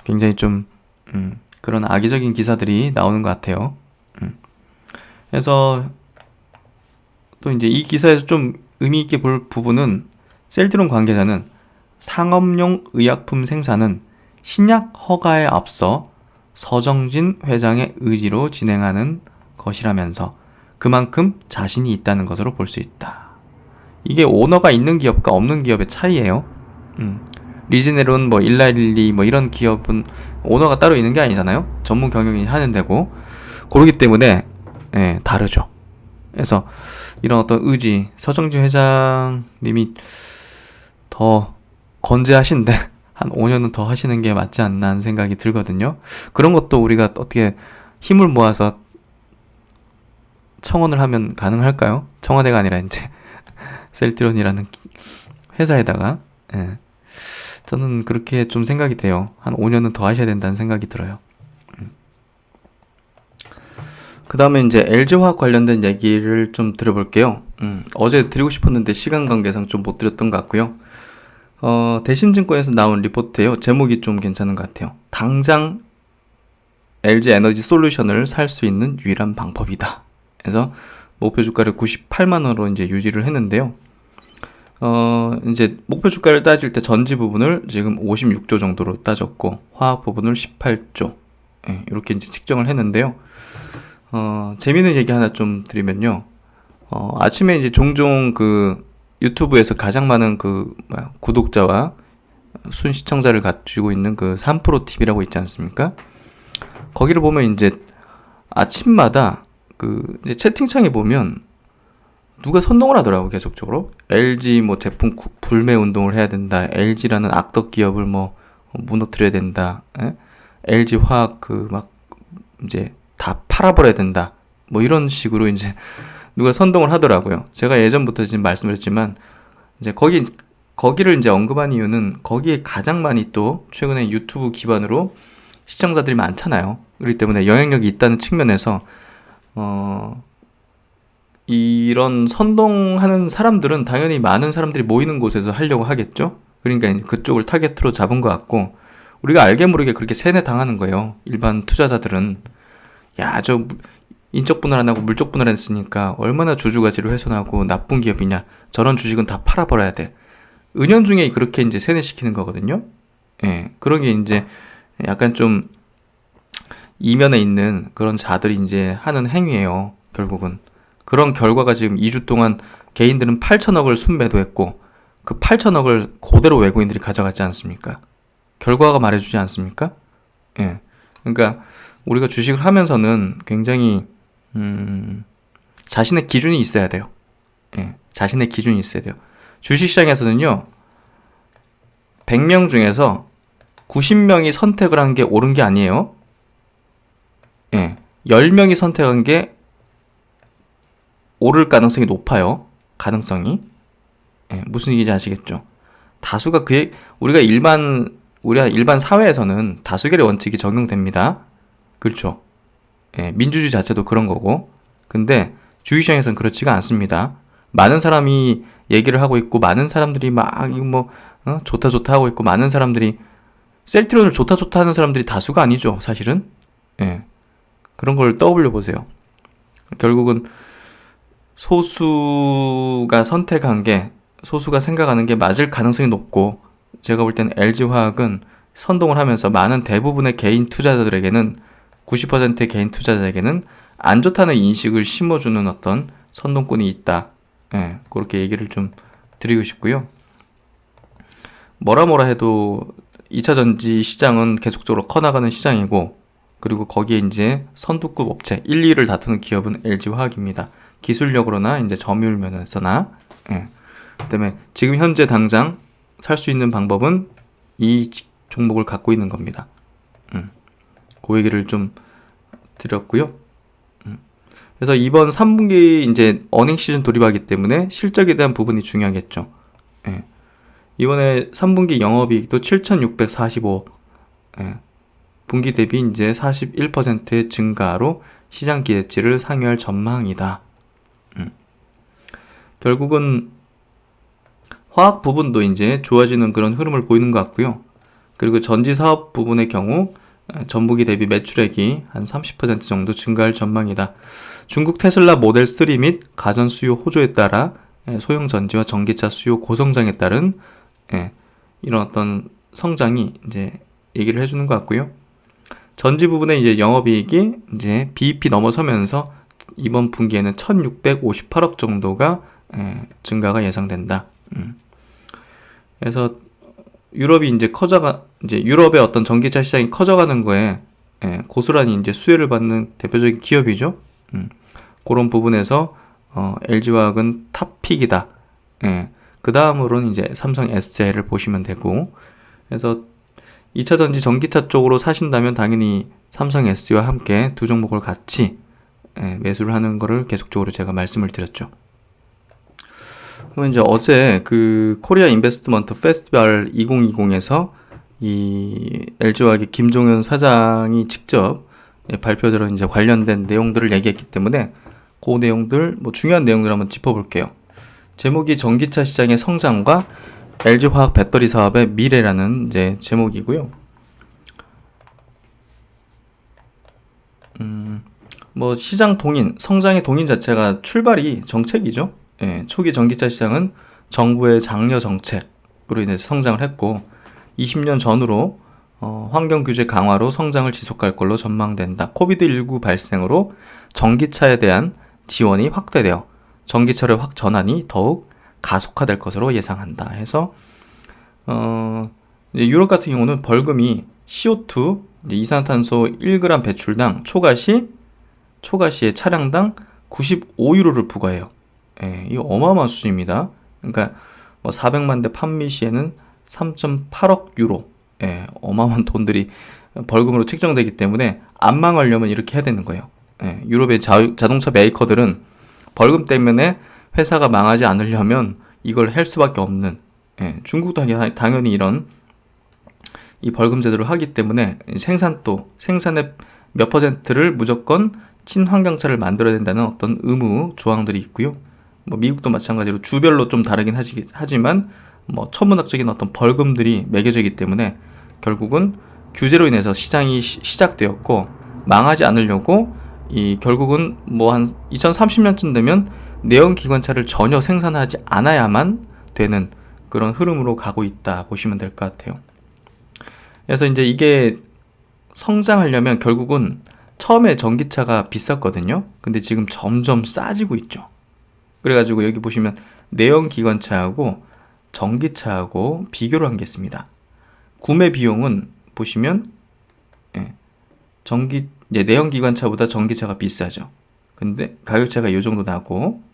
굉장히 좀 그런 악의적인 기사들이 나오는 것 같아요. 그래서 또 이제 이 기사에서 좀 의미 있게 볼 부분은 셀트론 관계자는 상업용 의약품 생산은 신약 허가에 앞서 서정진 회장의 의지로 진행하는 것이라면서 그만큼 자신이 있다는 것으로 볼 수 있다. 이게 오너가 있는 기업과 없는 기업의 차이예요. 리제네론 뭐 일라일리 뭐 이런 기업은 오너가 따로 있는 게 아니잖아요. 전문 경영인이 하는 데고 그렇기 때문에 다르죠. 그래서 이런 어떤 의지 서정진 회장님이 더 건재하신데 한 5년은 더 하시는 게 맞지 않나 하는 생각이 들거든요. 그런 것도 우리가 어떻게 힘을 모아서 청원을 하면 가능할까요? 청와대가 아니라 이제 셀트론이라는 회사에다가 저는 그렇게 좀 생각이 돼요. 한 5년은 더 하셔야 된다는 생각이 들어요. 그 다음에 이제 LG화학 관련된 얘기를 좀 드려볼게요. 어제 드리고 싶었는데 시간 관계상 좀 못 드렸던 것 같고요. 대신증권에서 나온 리포트예요. 제목이 좀 괜찮은 것 같아요. 당장 LG 에너지 솔루션을 살 수 있는 유일한 방법이다. 그래서 목표 주가를 98만원으로 이제 유지를 했는데요. 이제 목표 주가를 따질 때 전지 부분을 지금 56조 정도로 따졌고, 화학 부분을 18조. 예, 이렇게 이제 측정을 했는데요. 재미있는 얘기 하나 좀 드리면요. 아침에 이제 종종 그 유튜브에서 가장 많은 구독자와 순 시청자를 가지고 있는 그 3프로TV라고 있지 않습니까? 거기를 보면 이제 아침마다 이제 채팅창에 보면 누가 선동을 하더라고, 계속적으로. LG 뭐 제품 불매 운동을 해야 된다. LG라는 악덕 기업을 뭐 무너뜨려야 된다. 예? LG 화학 막 이제 다 팔아버려야 된다. 뭐 이런 식으로 이제 누가 선동을 하더라고요. 제가 예전부터 지금 말씀드렸지만 이제 거기를 이제 언급한 이유는 거기에 가장 많이 또 최근에 유튜브 기반으로 시청자들이 많잖아요. 그렇기 때문에 영향력이 있다는 측면에서 이런 선동하는 사람들은 당연히 많은 사람들이 모이는 곳에서 하려고 하겠죠. 그러니까 이제 그쪽을 타겟으로 잡은 것 같고, 우리가 알게 모르게 그렇게 세뇌 당하는 거예요. 일반 투자자들은 야, 저 인적 분할 안 하고 물적 분할 했으니까 얼마나 주주가치를 훼손하고 나쁜 기업이냐. 저런 주식은 다 팔아버려야 돼. 은연중에 그렇게 이제 세뇌시키는 거거든요. 예, 그런 게 이제 약간 좀 이면에 있는 그런 자들이 이제 하는 행위예요. 결국은. 그런 결과가 지금 2주 동안 개인들은 8천억을 순매도했고, 그 8천억을 그대로 외국인들이 가져갔지 않습니까? 결과가 말해주지 않습니까? 예. 그러니까 우리가 주식을 하면서는 굉장히 자신의 기준이 있어야 돼요. 예. 자신의 기준이 있어야 돼요. 주식시장에서는요, 100명 중에서 90명이 선택을 한 게 옳은 게 아니에요. 예. 10명이 선택한 게 오를 가능성이 높아요. 가능성이. 예, 무슨 얘기인지 아시겠죠? 다수가 우리가 일반 사회에서는 다수결의 원칙이 적용됩니다. 그렇죠? 예, 민주주의 자체도 그런 거고. 근데 주식시장에서는 그렇지가 않습니다. 많은 사람이 얘기를 하고 있고, 많은 사람들이 막 이거 뭐 좋다 좋다 하고 있고, 많은 사람들이 셀트리온을 좋다 좋다 하는 사람들이 다수가 아니죠, 사실은. 예. 그런 걸 떠올려 보세요. 결국은 소수가 생각하는 게 맞을 가능성이 높고, 제가 볼 때는 LG화학은 선동을 하면서 많은 대부분의 개인 투자자들에게는 90%의 개인 투자자에게는 안 좋다는 인식을 심어주는 어떤 선동꾼이 있다. 예, 그렇게 얘기를 좀 드리고 싶고요. 뭐라 해도 2차 전지 시장은 계속적으로 커나가는 시장이고, 그리고 거기에 이제 선두급 업체 1, 2위를 다투는 기업은 LG화학입니다. 기술력으로나 이제 점유율 면에서나. 예. 그다음에 지금 현재 당장 살 수 있는 방법은 이 종목을 갖고 있는 겁니다. 그 얘기를 좀 드렸고요. 그래서 이번 3분기 이제 어닝 시즌 돌입하기 때문에 실적에 대한 부분이 중요하겠죠. 예. 이번에 3분기 영업이익도 7,645. 예. 분기 대비 이제 41%의 증가로 시장 기대치를 상회할 전망이다. 결국은 화학 부분도 이제 좋아지는 그런 흐름을 보이는 것 같고요. 그리고 전지 사업 부분의 경우 전분기 대비 매출액이 한 30% 정도 증가할 전망이다. 중국 테슬라 모델 3 및 가전 수요 호조에 따라 소형 전지와 전기차 수요 고성장에 따른 이런 어떤 성장이 이제 얘기를 해주는 것 같고요. 전지 부분의 이제 영업이익이 이제 BEP 넘어서면서 이번 분기에는 1,658억 정도가 증가가 예상된다. 그래서 유럽이 이제 유럽의 어떤 전기차 시장이 커져가는 거에 고스란히 이제 수혜를 받는 대표적인 기업이죠. 그런 부분에서 LG화학은 탑픽이다. 그 다음으로는 이제 삼성 SDI를 보시면 되고, 그래서 2차 전지 전기차 쪽으로 사신다면 당연히 삼성 SDI와 함께 두 종목을 같이 매수를 하는 거를 계속적으로 제가 말씀을 드렸죠. 그럼 이제 어제 그 코리아 인베스트먼트 페스티벌 2020에서 이 LG화학의 김종현 사장이 직접 발표대로 이제 관련된 내용들을 얘기했기 때문에 그 내용들, 뭐 중요한 내용들 한번 짚어볼게요. 제목이 전기차 시장의 성장과 LG화학 배터리 사업의 미래라는 이제 제목이고요. 뭐 시장 동인, 성장의 동인 자체가 출발이 정책이죠. 예, 초기 전기차 시장은 정부의 장려 정책으로 인해서 성장을 했고 20년 전으로 환경 규제 강화로 성장을 지속할 걸로 전망된다. 코비드19 발생으로 전기차에 대한 지원이 확대되어 전기차를 확 전환이 더욱 가속화될 것으로 예상한다. 해서 유럽 같은 경우는 벌금이 CO2 이산화탄소 1g 배출당 초과시에 차량당 95유로를 부과해요. 예, 이거 어마어마한 수준입니다. 그러니까 뭐 400만 대 판매 시에는 3.8억 유로, 예, 어마어마한 돈들이 벌금으로 책정되기 때문에 안 망하려면 이렇게 해야 되는 거예요. 예, 유럽의 자동차 메이커들은 벌금 때문에 회사가 망하지 않으려면 이걸 할 수밖에 없는, 예, 중국도 당연히 이런 이 벌금 제도를 하기 때문에 생산의 몇 퍼센트를 무조건 친환경차를 만들어야 된다는 어떤 의무 조항들이 있고요. 뭐 미국도 마찬가지로 주별로 좀 다르긴 하지만 뭐 천문학적인 어떤 벌금들이 매겨져 있기 때문에 결국은 규제로 인해서 시장이 시작되었고 망하지 않으려고 결국은 뭐 한 2030년쯤 되면 내연기관차를 전혀 생산하지 않아야만 되는 그런 흐름으로 가고 있다 보시면 될 것 같아요. 그래서 이제 이게 성장하려면 결국은 처음에 전기차가 비쌌거든요. 근데 지금 점점 싸지고 있죠. 그래가지고 여기 보시면 내연기관차하고 전기차하고 비교를 한 게 있습니다. 구매 비용은 보시면 내연기관차보다 전기차가 비싸죠. 근데 가격차가 이 정도 나고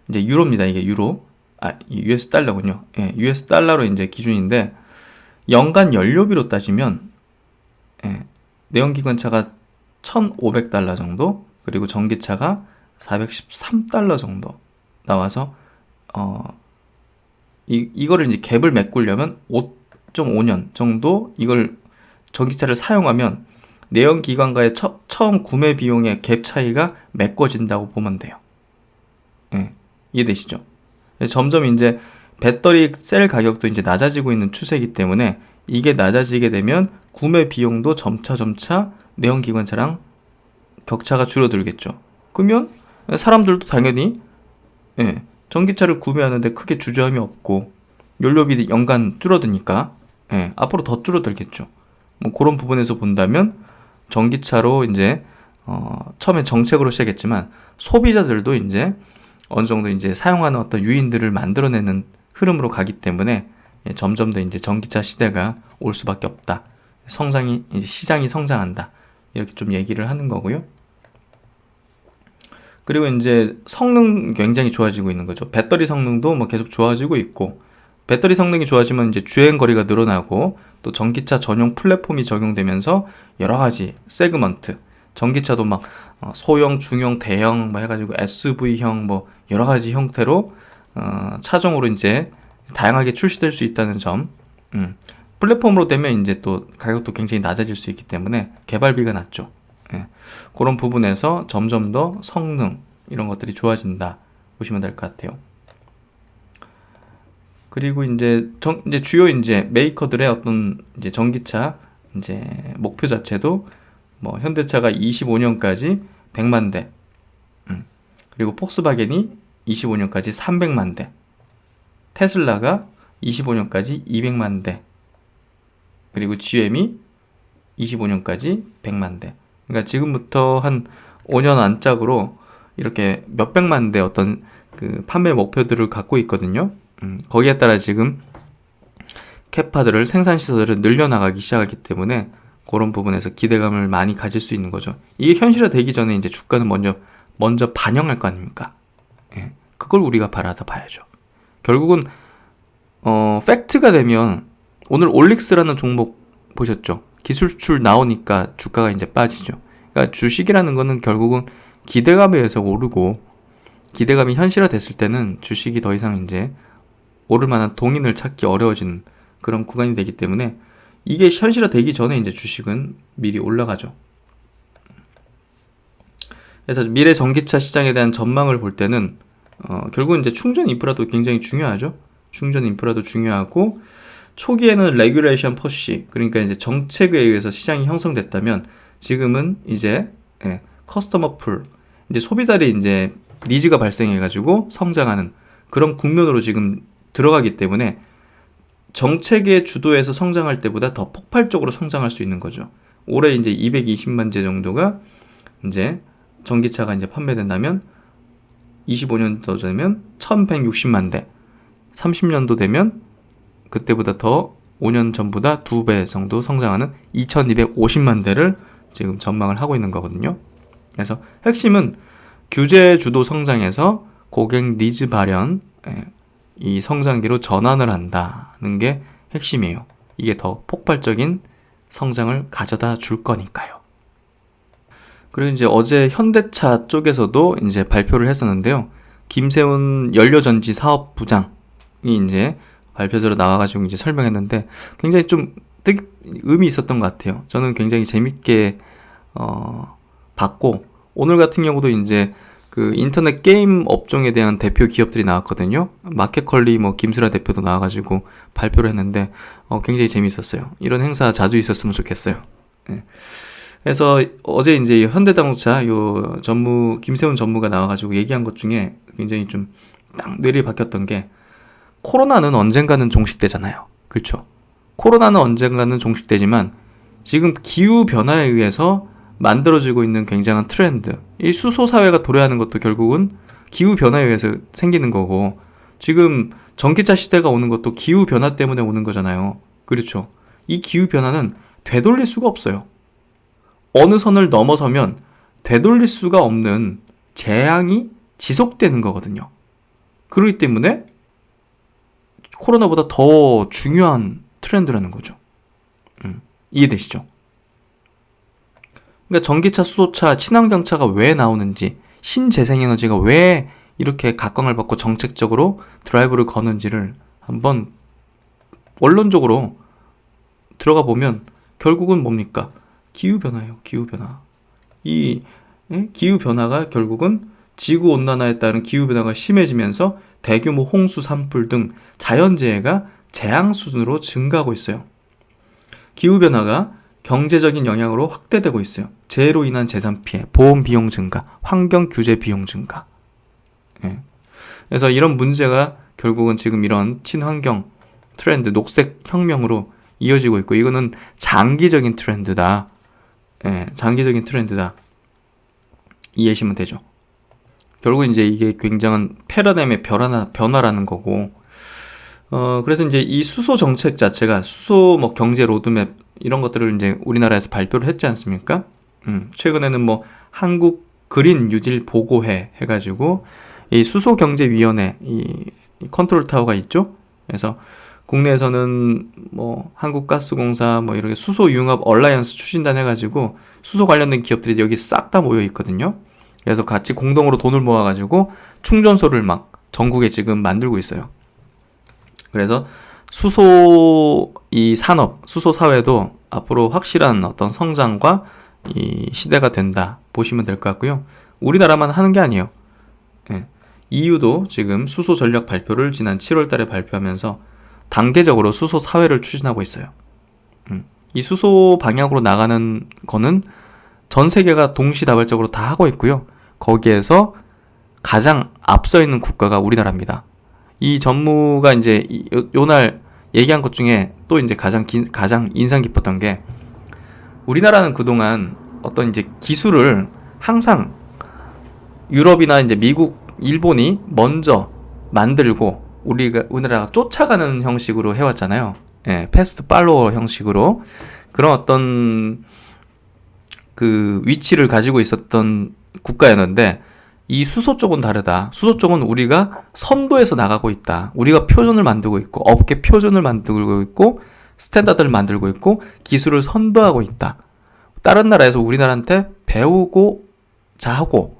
이제 유로입니다. 이게 유로. US 달러군요. 예, US 달러로 이제 기준인데 연간 연료비로 따지면 내연기관차가 1,500달러 정도, 그리고 전기차가 413달러 정도 나와서 이거를 이제 갭을 메꾸려면 5.5년 정도 이걸 전기차를 사용하면 내연기관과의 처음 구매 비용의 갭 차이가 메꿔진다고 보면 돼요. 예, 이해되시죠? 점점 이제 배터리 셀 가격도 이제 낮아지고 있는 추세이기 때문에 이게 낮아지게 되면 구매 비용도 점차 내연기관차랑 격차가 줄어들겠죠. 그러면 사람들도 당연히 전기차를 구매하는데 크게 주저함이 없고 연료비 연간 줄어드니까 앞으로 더 줄어들겠죠. 뭐 그런 부분에서 본다면 전기차로 이제 처음에 정책으로 시작했지만 소비자들도 이제 어느 정도 이제 사용하는 어떤 유인들을 만들어내는 흐름으로 가기 때문에 점점 더 이제 전기차 시대가 올 수밖에 없다. 이제 시장이 성장한다. 이렇게 좀 얘기를 하는 거고요. 그리고 이제 성능 굉장히 좋아지고 있는 거죠. 배터리 성능도 뭐 계속 좋아지고 있고, 배터리 성능이 좋아지면 이제 주행 거리가 늘어나고 또 전기차 전용 플랫폼이 적용되면서 여러 가지 세그먼트, 전기차도 막 소형, 중형, 대형 뭐 해가지고 SUV형 뭐 여러 가지 형태로 차종으로 이제 다양하게 출시될 수 있다는 점. 플랫폼으로 되면 이제 또 가격도 굉장히 낮아질 수 있기 때문에 개발비가 낮죠. 그런 부분에서 점점 더 성능 이런 것들이 좋아진다 보시면 될 것 같아요. 그리고 이제 주요 이제 메이커들의 어떤 이제 전기차 이제 목표 자체도 뭐 현대차가 25년까지 100만 대, 그리고 폭스바겐이 25년까지 300만 대, 테슬라가 25년까지 200만 대, 그리고 GM이 25년까지 100만 대. 그러니까 지금부터 한 5년 안짝으로 이렇게 몇백만 대 어떤 그 판매 목표들을 갖고 있거든요. 거기에 따라 지금 캐파들을 생산 시설을 늘려나가기 시작하기 때문에 그런 부분에서 기대감을 많이 가질 수 있는 거죠. 이게 현실화되기 전에 이제 주가는 먼저 반영할 거 아닙니까? 그걸 우리가 바라다 봐야죠. 결국은 팩트가 되면 오늘 올릭스라는 종목 보셨죠? 기술 수출 나오니까 주가가 이제 빠지죠. 그러니까 주식이라는 거는 결국은 기대감에 의해서 오르고 기대감이 현실화됐을 때는 주식이 더 이상 이제 오를 만한 동인을 찾기 어려워지는 그런 구간이 되기 때문에 이게 현실화되기 전에 이제 주식은 미리 올라가죠. 그래서 미래 전기차 시장에 대한 전망을 볼 때는 결국은 이제 충전 인프라도 굉장히 중요하죠. 충전 인프라도 중요하고 초기에는 레귤레이션 푸시, 그러니까 이제 정책에 의해서 시장이 형성됐다면 지금은 이제 커스터머 풀, 이제 소비자들이 이제 니즈가 발생해가지고 성장하는 그런 국면으로 지금 들어가기 때문에 정책의 주도에서 성장할 때보다 더 폭발적으로 성장할 수 있는 거죠. 올해 이제 220만 대 정도가 이제 전기차가 이제 판매된다면 25년도 되면 1160만 대, 30년도 되면 그때보다 더 5년 전보다 2배 정도 성장하는 2250만 대를 지금 전망을 하고 있는 거거든요. 그래서 핵심은 규제 주도 성장에서 고객 니즈 발현, 이 성장기로 전환을 한다는 게 핵심이에요. 이게 더 폭발적인 성장을 가져다 줄 거니까요. 그리고 이제 어제 현대차 쪽에서도 이제 발표를 했었는데요. 김세훈 연료전지 사업부장이 이제 발표자로 나와가지고 이제 설명했는데 굉장히 좀 되게 의미 있었던 것 같아요. 저는 굉장히 재밌게 봤고, 오늘 같은 경우도 이제 그 인터넷 게임 업종에 대한 대표 기업들이 나왔거든요. 마켓컬리 뭐 김수라 대표도 나와가지고 발표를 했는데 굉장히 재밌었어요. 이런 행사 자주 있었으면 좋겠어요. 네. 그래서 어제 이제 현대자동차 요 김세훈 전무가 나와가지고 얘기한 것 중에 굉장히 좀 딱 뇌리 박혔던 게, 코로나는 언젠가는 종식되잖아요. 그렇죠? 코로나는 언젠가는 종식되지만 지금 기후 변화에 의해서 만들어지고 있는 굉장한 트렌드, 이 수소 사회가 도래하는 것도 결국은 기후 변화에 의해서 생기는 거고, 지금 전기차 시대가 오는 것도 기후 변화 때문에 오는 거잖아요. 그렇죠? 이 기후 변화는 되돌릴 수가 없어요. 어느 선을 넘어서면 되돌릴 수가 없는 재앙이 지속되는 거거든요. 그렇기 때문에 코로나보다 더 중요한 트렌드라는 거죠. 이해되시죠? 그러니까 전기차, 수소차, 친환경차가 왜 나오는지, 신재생에너지가 왜 이렇게 각광을 받고 정책적으로 드라이브를 거는지를 한번 원론적으로 들어가 보면 결국은 뭡니까? 기후변화예요. 기후변화. 이 기후변화가 결국은 지구온난화에 따른 기후변화가 심해지면서 대규모 홍수, 산불 등 자연재해가 재앙 수준으로 증가하고 있어요. 기후변화가 경제적인 영향으로 확대되고 있어요. 재해로 인한 재산 피해, 보험 비용 증가, 환경 규제 비용 증가. 그래서 이런 문제가 결국은 지금 이런 친환경 트렌드, 녹색 혁명으로 이어지고 있고, 이거는 장기적인 트렌드다. 장기적인 트렌드다. 이해하시면 되죠. 결국 이제 이게 굉장한 패러다임의 변화라는 거고, 그래서 이제 이 수소 정책 자체가, 수소 뭐 경제 로드맵 이런 것들을 이제 우리나라에서 발표를 했지 않습니까? 최근에는 뭐 한국 그린 뉴딜 보고회 해가지고 이 수소 경제 위원회, 이 컨트롤 타워가 있죠. 그래서 국내에서는 뭐 한국가스공사 뭐 이렇게 수소 융합 얼라이언스 추진단 해가지고 수소 관련된 기업들이 여기 싹 다 모여 있거든요. 그래서 같이 공동으로 돈을 모아가지고 충전소를 막 전국에 지금 만들고 있어요. 그래서 수소 이 산업, 수소 사회도 앞으로 확실한 어떤 성장과 이 시대가 된다 보시면 될 것 같고요. 우리나라만 하는 게 아니에요. EU도 지금 수소 전략 발표를 지난 7월 달에 발표하면서 단계적으로 수소 사회를 추진하고 있어요. 이 수소 방향으로 나가는 거는 전 세계가 동시다발적으로 다 하고 있고요. 거기에서 가장 앞서 있는 국가가 우리나라입니다. 이 전무가 이제 요날 얘기한 것 중에 또 이제 가장 인상 깊었던 게, 우리나라는 그동안 어떤 이제 기술을 항상 유럽이나 이제 미국, 일본이 먼저 만들고 우리나라가 쫓아가는 형식으로 해왔잖아요. 패스트 팔로워 형식으로. 그런 어떤 그 위치를 가지고 있었던 국가였는데, 이 수소 쪽은 다르다. 수소 쪽은 우리가 선도해서 나가고 있다. 우리가 표준을 만들고 있고, 업계 표준을 만들고 있고, 스탠다드를 만들고 있고, 기술을 선도하고 있다. 다른 나라에서 우리나라한테 배우고자 하고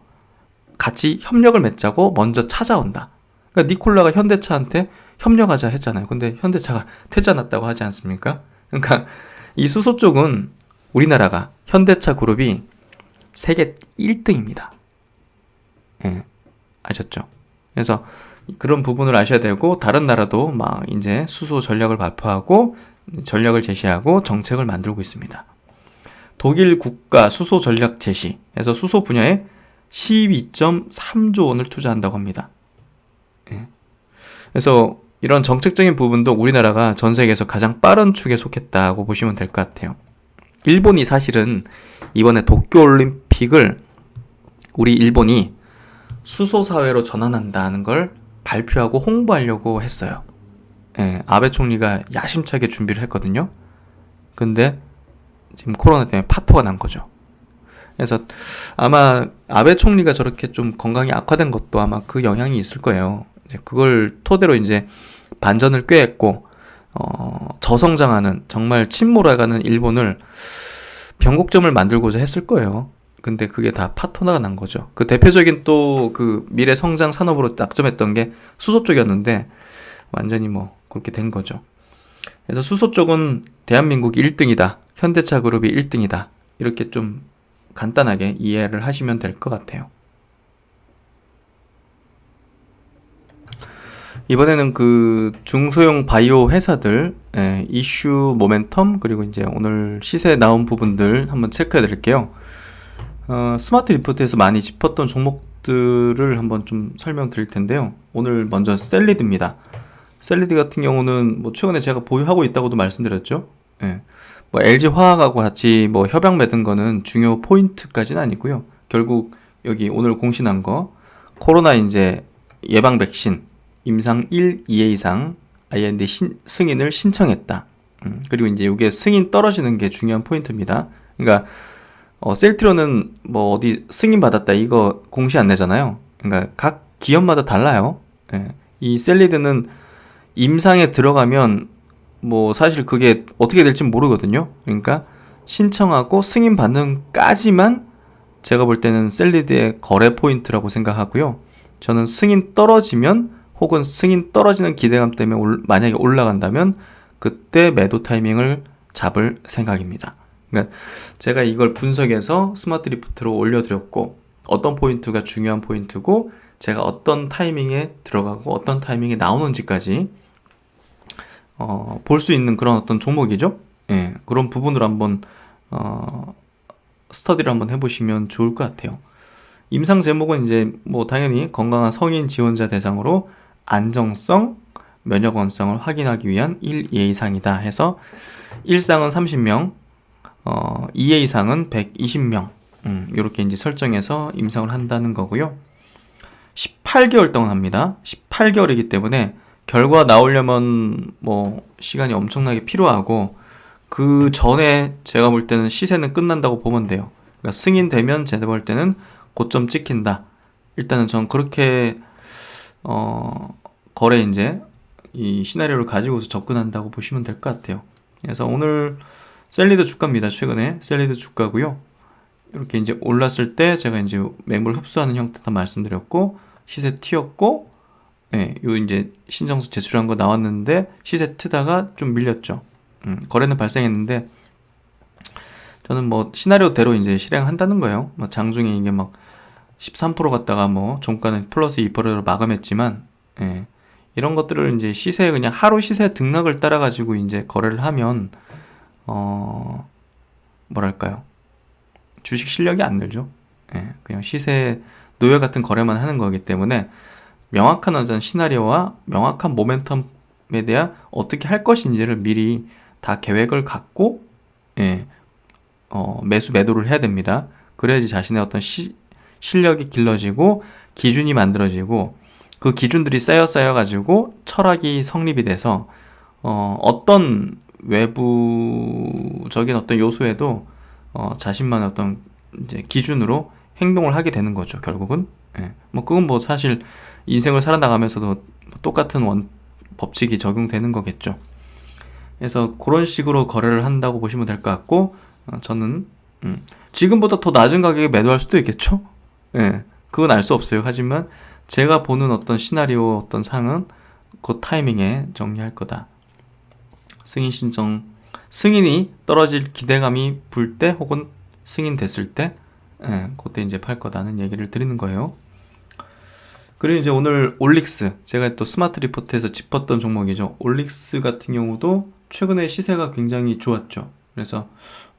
같이 협력을 맺자고 먼저 찾아온다. 그러니까 니콜라가 현대차한테 협력하자 했잖아요. 근데 현대차가 퇴짜 났다고 하지 않습니까? 그러니까 이 수소 쪽은 우리나라가 현대차 그룹이 세계 1등입니다. 예, 아셨죠? 그래서 그런 부분을 아셔야 되고, 다른 나라도 막 이제 수소 전략을 발표하고 전략을 제시하고 정책을 만들고 있습니다. 독일 국가 수소 전략 제시에서 수소 분야에 12.3조 원을 투자한다고 합니다. 예. 그래서 이런 정책적인 부분도 우리나라가 전 세계에서 가장 빠른 축에 속했다고 보시면 될 것 같아요. 일본이 사실은 이번에 도쿄올림픽을 우리 일본이 수소사회로 전환한다는 걸 발표하고 홍보하려고 했어요. 예, 아베 총리가 야심차게 준비를 했거든요. 근데 지금 코로나 때문에 파토가 난 거죠. 그래서 아마 아베 총리가 저렇게 좀 건강이 악화된 것도 아마 그 영향이 있을 거예요. 이제 그걸 토대로 이제 반전을 꾀했고, 저성장하는, 정말 침몰해가는 일본을 변곡점을 만들고자 했을 거예요. 근데 그게 다 파토나가 난 거죠. 그 대표적인 또 그 미래 성장 산업으로 낙점했던 게 수소 쪽이었는데 완전히 뭐 그렇게 된 거죠. 그래서 수소 쪽은 대한민국이 1등이다. 현대차 그룹이 1등이다. 이렇게 좀 간단하게 이해를 하시면 될 것 같아요. 이번에는 그 중소형 바이오 회사들 이슈 모멘텀, 그리고 이제 오늘 시세에 나온 부분들 한번 체크해 드릴게요. 스마트 리포트에서 많이 짚었던 종목들을 한번 좀 설명드릴 텐데요. 오늘 먼저 셀리드입니다. 셀리드 같은 경우는 뭐 최근에 제가 보유하고 있다고도 말씀드렸죠. 예. 뭐 LG 화학하고 같이 뭐 협약 맺은 거는 중요 포인트까지는 아니고요. 결국 여기 오늘 공신한 거 코로나 이제 예방 백신 임상 1, 2회 이상 IND 승인을 신청했다. 그리고 이제 이게 승인 떨어지는 게 중요한 포인트입니다. 그러니까 셀트리온은 뭐 어디 승인 받았다 이거 공시 안 내잖아요. 그러니까 각 기업마다 달라요. 예. 이 셀리드는 임상에 들어가면 뭐 사실 그게 어떻게 될지 모르거든요. 그러니까 신청하고 승인 받는까지만 제가 볼 때는 셀리드의 거래 포인트라고 생각하고요. 저는 승인 떨어지면, 혹은 승인 떨어지는 기대감 때문에 만약에 올라간다면 그때 매도 타이밍을 잡을 생각입니다. 그러니까 제가 이걸 분석해서 스마트 리포트로 올려드렸고, 어떤 포인트가 중요한 포인트고 제가 어떤 타이밍에 들어가고 어떤 타이밍에 나오는지까지 볼 수 있는 그런 어떤 종목이죠. 예, 그런 부분으로 한번 스터디를 한번 해보시면 좋을 것 같아요. 임상 제목은 이제 뭐 당연히 건강한 성인 지원자 대상으로 안정성, 면역 원성을 확인하기 위한 1회 이상이다 해서 1상은 30명, 2회 이상은 120명, 이렇게 이제 설정해서 임상을 한다는 거고요. 18개월 동안 합니다. 18개월이기 때문에 결과 나오려면 뭐 시간이 엄청나게 필요하고, 그 전에 제가 볼 때는 시세는 끝난다고 보면 돼요. 그러니까 승인되면 제가 볼 때는 고점 찍힌다. 일단은 전 그렇게 거래 이제 이 시나리오를 가지고서 접근한다고 보시면 될 것 같아요. 그래서 오늘 셀리드 주가입니다. 최근에 셀리드 주가고요. 이렇게 이제 올랐을 때 제가 이제 매물 흡수하는 형태다 말씀드렸고, 시세 튀었고, 네, 요 이제 신청서 제출한 거 나왔는데 시세 트다가 좀 밀렸죠. 거래는 발생했는데 저는 뭐 시나리오대로 이제 실행한다는 거예요. 뭐 장중에 이게 막 13% 갔다가 뭐 종가는 플러스 2%로 마감했지만, 예, 이런 것들을 이제 시세, 그냥 하루 시세 등락을 따라 가지고 이제 거래를 하면 뭐랄까요, 주식 실력이 안 늘죠. 예, 그냥 시세 노예 같은 거래만 하는 거기 때문에 명확한 어떤 시나리오와 명확한 모멘텀에 대한 어떻게 할 것인지를 미리 다 계획을 갖고, 예, 매수 매도를 해야 됩니다. 그래야지 자신의 어떤 실력이 길러지고 기준이 만들어지고, 그 기준들이 쌓여가지고 철학이 성립이 돼서 어떤 외부적인 어떤 요소에도 자신만의 어떤 이제 기준으로 행동을 하게 되는 거죠. 결국은. 예. 뭐 그건 뭐 사실 인생을 살아나가면서도 똑같은 법칙이 적용되는 거겠죠. 그래서 그런 식으로 거래를 한다고 보시면 될 것 같고, 저는 지금보다 더 낮은 가격에 매도할 수도 있겠죠. 예. 그건 알 수 없어요. 하지만 제가 보는 어떤 시나리오 어떤 상은 그 타이밍에 정리할 거다. 승인 신청, 승인이 떨어질 기대감이 불 때 혹은 승인 됐을 때, 그때 이제 팔 거다는 얘기를 드리는 거예요. 그리고 이제 오늘 올릭스, 제가 또 스마트 리포트에서 짚었던 종목이죠. 올릭스 같은 경우도 최근에 시세가 굉장히 좋았죠. 그래서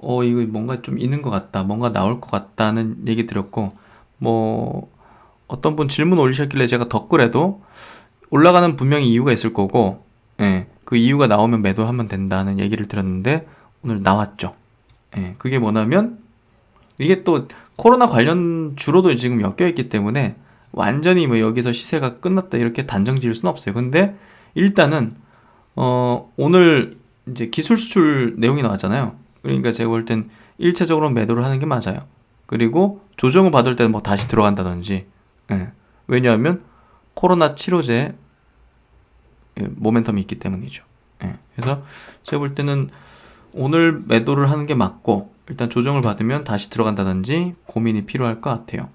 이거 뭔가 좀 있는 것 같다, 뭔가 나올 것 같다는 얘기 드렸고, 뭐 어떤 분 질문 올리셨길래 제가 댓글에도 올라가는 분명히 이유가 있을 거고, 그 이유가 나오면 매도하면 된다는 얘기를 드렸는데 오늘 나왔죠. 그게 뭐냐면 이게 또 코로나 관련 주로도 지금 엮여 있기 때문에 완전히 뭐 여기서 시세가 끝났다 이렇게 단정 지을 수는 없어요. 근데 일단은 오늘 이제 기술 수출 내용이 나왔잖아요. 그러니까 제가 볼 땐 일차적으로 매도를 하는 게 맞아요. 그리고 조정을 받을 때는 뭐 다시 들어간다든지. 왜냐하면 코로나 치료제 모멘텀이 있기 때문이죠. 그래서 제가 볼 때는 오늘 매도를 하는 게 맞고, 일단 조정을 받으면 다시 들어간다든지 고민이 필요할 것 같아요.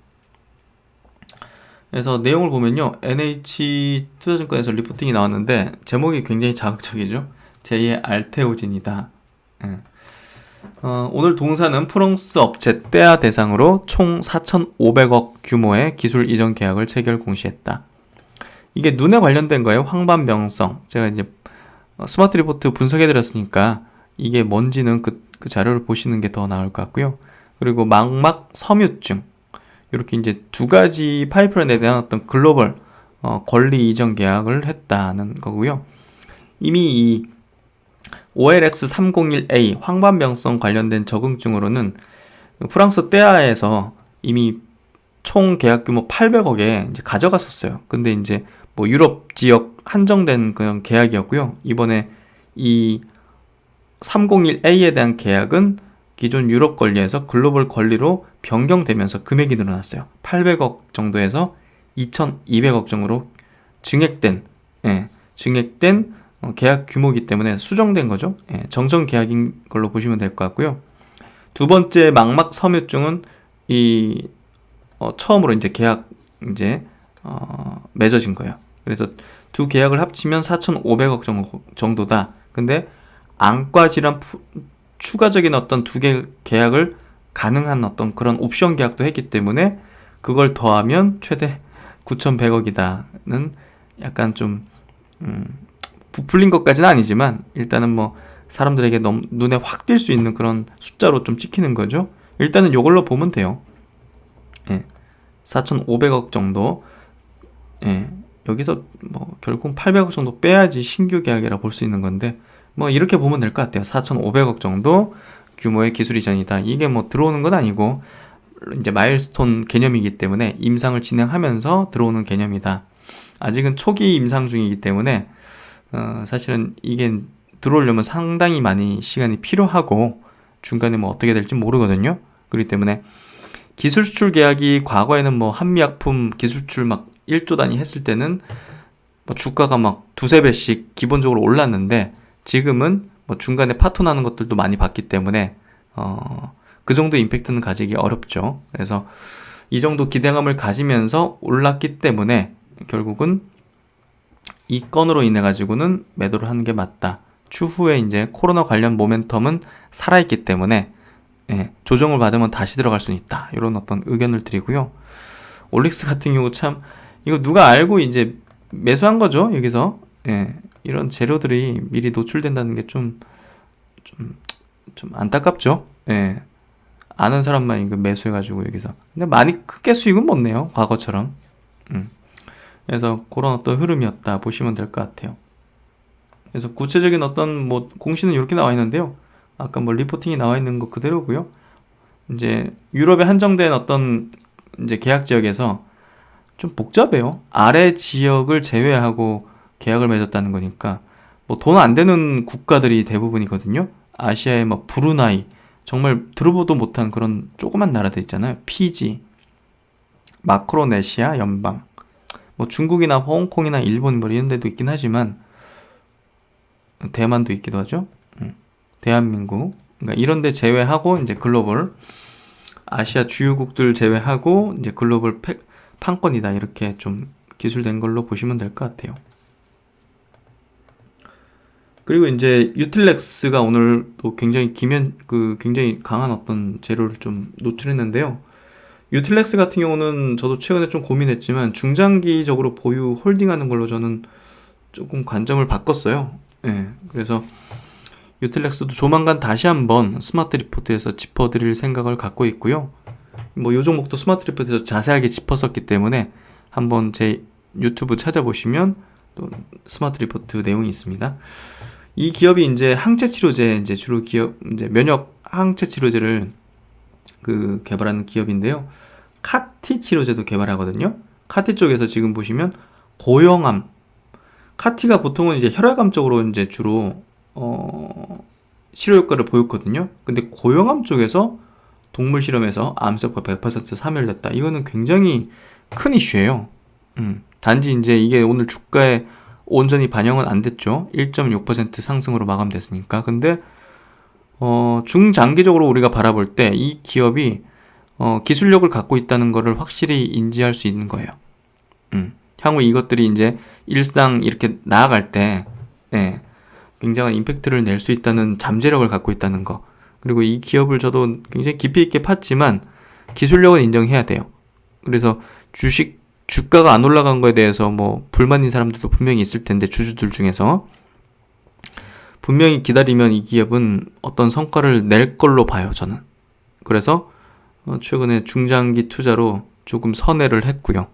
그래서 내용을 보면요, NH투자증권에서 리포팅이 나왔는데 제목이 굉장히 자극적이죠. 제2의 알테오진이다. 오늘 동사는 프랑스 업체 떼아 대상으로 총 4,500억 규모의 기술 이전 계약을 체결 공시했다. 이게 눈에 관련된 거예요. 황반명성. 제가 이제 스마트 리포트 분석해드렸으니까 이게 뭔지는 그 자료를 보시는 게 더 나을 것 같고요. 그리고 망막 섬유증. 이렇게 이제 두 가지 파이프라인에 대한 어떤 글로벌 권리 이전 계약을 했다는 거고요. 이미 이 OLX301A 황반병성 관련된 적응증으로는 프랑스 떼아에서 이미 총 계약 규모 800억에 이제 가져갔었어요. 근데 이제 뭐 유럽 지역 한정된 그런 계약이었고요. 이번에 이 301A에 대한 계약은 기존 유럽 권리에서 글로벌 권리로 변경되면서 금액이 늘어났어요. 800억 정도에서 2,200억 정도로 증액된 계약 규모이기 때문에 수정된 거죠. 정정 계약인 걸로 보시면 될 것 같고요. 두 번째 망막 섬유증은 처음으로 이제 계약 맺어진 거예요. 그래서 두 계약을 합치면 4,500억 정도다. 근데 안과 질환 추가적인 어떤 두 개 계약을 가능한 어떤 그런 옵션 계약도 했기 때문에 그걸 더하면 최대 9,100억이다는 약간 좀 부풀린 것까지는 아니지만 일단은 뭐 사람들에게 너무 눈에 확 띌 수 있는 그런 숫자로 좀 찍히는 거죠. 일단은 이걸로 보면 돼요. 4,500억 정도. 여기서 뭐 결국 800억 정도 빼야지 신규 계약이라 볼 수 있는 건데, 뭐 이렇게 보면 될 것 같아요. 4,500억 정도 규모의 기술 이전이다. 이게 뭐 들어오는 건 아니고 이제 마일스톤 개념이기 때문에 임상을 진행하면서 들어오는 개념이다. 아직은 초기 임상 중이기 때문에 사실은 이게 들어오려면 상당히 많이 시간이 필요하고 중간에 뭐 어떻게 될지 모르거든요. 그렇기 때문에 기술 수출 계약이 과거에는 뭐 한미약품 기술 수출 막 1조 단위 했을 때는 뭐 주가가 막 두세 배씩 기본적으로 올랐는데 지금은 뭐 중간에 파토 나는 것들도 많이 봤기 때문에 그 정도 임팩트는 가지기 어렵죠. 그래서 이 정도 기대감을 가지면서 올랐기 때문에 결국은 이 건으로 인해 가지고는 매도를 하는 게 맞다. 추후에 이제 코로나 관련 모멘텀은 살아있기 때문에 조정을 받으면 다시 들어갈 수는 있다. 이런 어떤 의견을 드리고요. 올릭스 같은 경우 참 이거 누가 알고 이제 매수한 거죠. 여기서 이런 재료들이 미리 노출된다는 게 좀 안타깝죠. 아는 사람만 이거 매수해가지고 여기서. 근데 많이 크게 수익은 못 내요. 과거처럼. 그래서 그런 어떤 흐름이었다 보시면 될 것 같아요. 그래서 구체적인 어떤 뭐 공시는 이렇게 나와 있는데요. 아까 뭐 리포팅이 나와 있는 거 그대로고요. 이제 유럽에 한정된 어떤 이제 계약 지역에서 좀 복잡해요. 아래 지역을 제외하고 계약을 맺었다는 거니까 뭐 돈 안 되는 국가들이 대부분이거든요. 아시아의 뭐 브루나이, 정말 들어보도 못한 그런 조그만 나라들 있잖아요. 피지, 마크로네시아 연방, 뭐 중국이나 홍콩이나 일본 뭐 이런 데도 있긴 하지만 대만도 있기도 하죠. 대한민국, 그러니까 이런 데 제외하고 이제 글로벌 아시아 주요국들 제외하고 이제 글로벌 판권이다 이렇게 좀 기술된 걸로 보시면 될 것 같아요. 그리고 이제 유틸렉스가 오늘 또 굉장히 굉장히 강한 어떤 재료를 좀 노출했는데요. 유틸렉스 같은 경우는 저도 최근에 좀 고민했지만 중장기적으로 보유 홀딩하는 걸로 저는 조금 관점을 바꿨어요. 예. 그래서 유틸렉스도 조만간 다시 한번 스마트 리포트에서 짚어드릴 생각을 갖고 있고요. 뭐 요 종목도 스마트 리포트에서 자세하게 짚었었기 때문에 한번 제 유튜브 찾아보시면 또 스마트 리포트 내용이 있습니다. 이 기업이 이제 항체 치료제 이제 주로 이제 면역 항체 치료제를 개발하는 기업인데요. 카티 치료제도 개발하거든요. 카티 쪽에서 지금 보시면 고형암, 카티가 보통은 이제 혈액암 쪽으로 이제 주로 치료 효과를 보였거든요. 근데 고형암 쪽에서 동물 실험에서 암세포 100% 사멸됐다. 이거는 굉장히 큰 이슈예요. 단지 이제 이게 오늘 주가에 온전히 반영은 안 됐죠. 1.6% 상승으로 마감됐으니까. 근데 중장기적으로 우리가 바라볼 때 이 기업이 기술력을 갖고 있다는 것을 확실히 인지할 수 있는 거예요. 향후 이것들이 이제 일상 이렇게 나아갈 때 굉장한 임팩트를 낼 수 있다는 잠재력을 갖고 있다는 거. 그리고 이 기업을 저도 굉장히 깊이 있게 팠지만 기술력은 인정해야 돼요. 그래서 주가가 안 올라간 거에 대해서 뭐 불만인 사람들도 분명히 있을 텐데 주주들 중에서 분명히 기다리면 이 기업은 어떤 성과를 낼 걸로 봐요, 저는. 그래서 최근에 중장기 투자로 조금 선회를 했고요.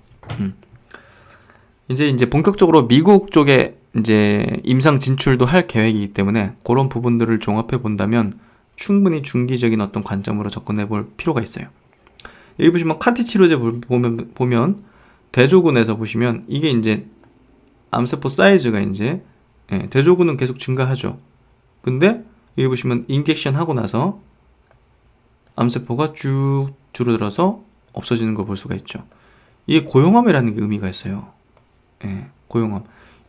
이제 본격적으로 미국 쪽에 이제 임상 진출도 할 계획이기 때문에 그런 부분들을 종합해 본다면 충분히 중기적인 어떤 관점으로 접근해 볼 필요가 있어요. 여기 보시면 카티 치료제 보면 대조군에서 보시면 이게 이제 암세포 사이즈가 이제 대조군은 계속 증가하죠. 근데 여기 보시면 인젝션 하고 나서 암세포가 쭉 줄어들어서 없어지는 걸 볼 수가 있죠. 이게 고용암이라는 게 의미가 있어요. 고용암.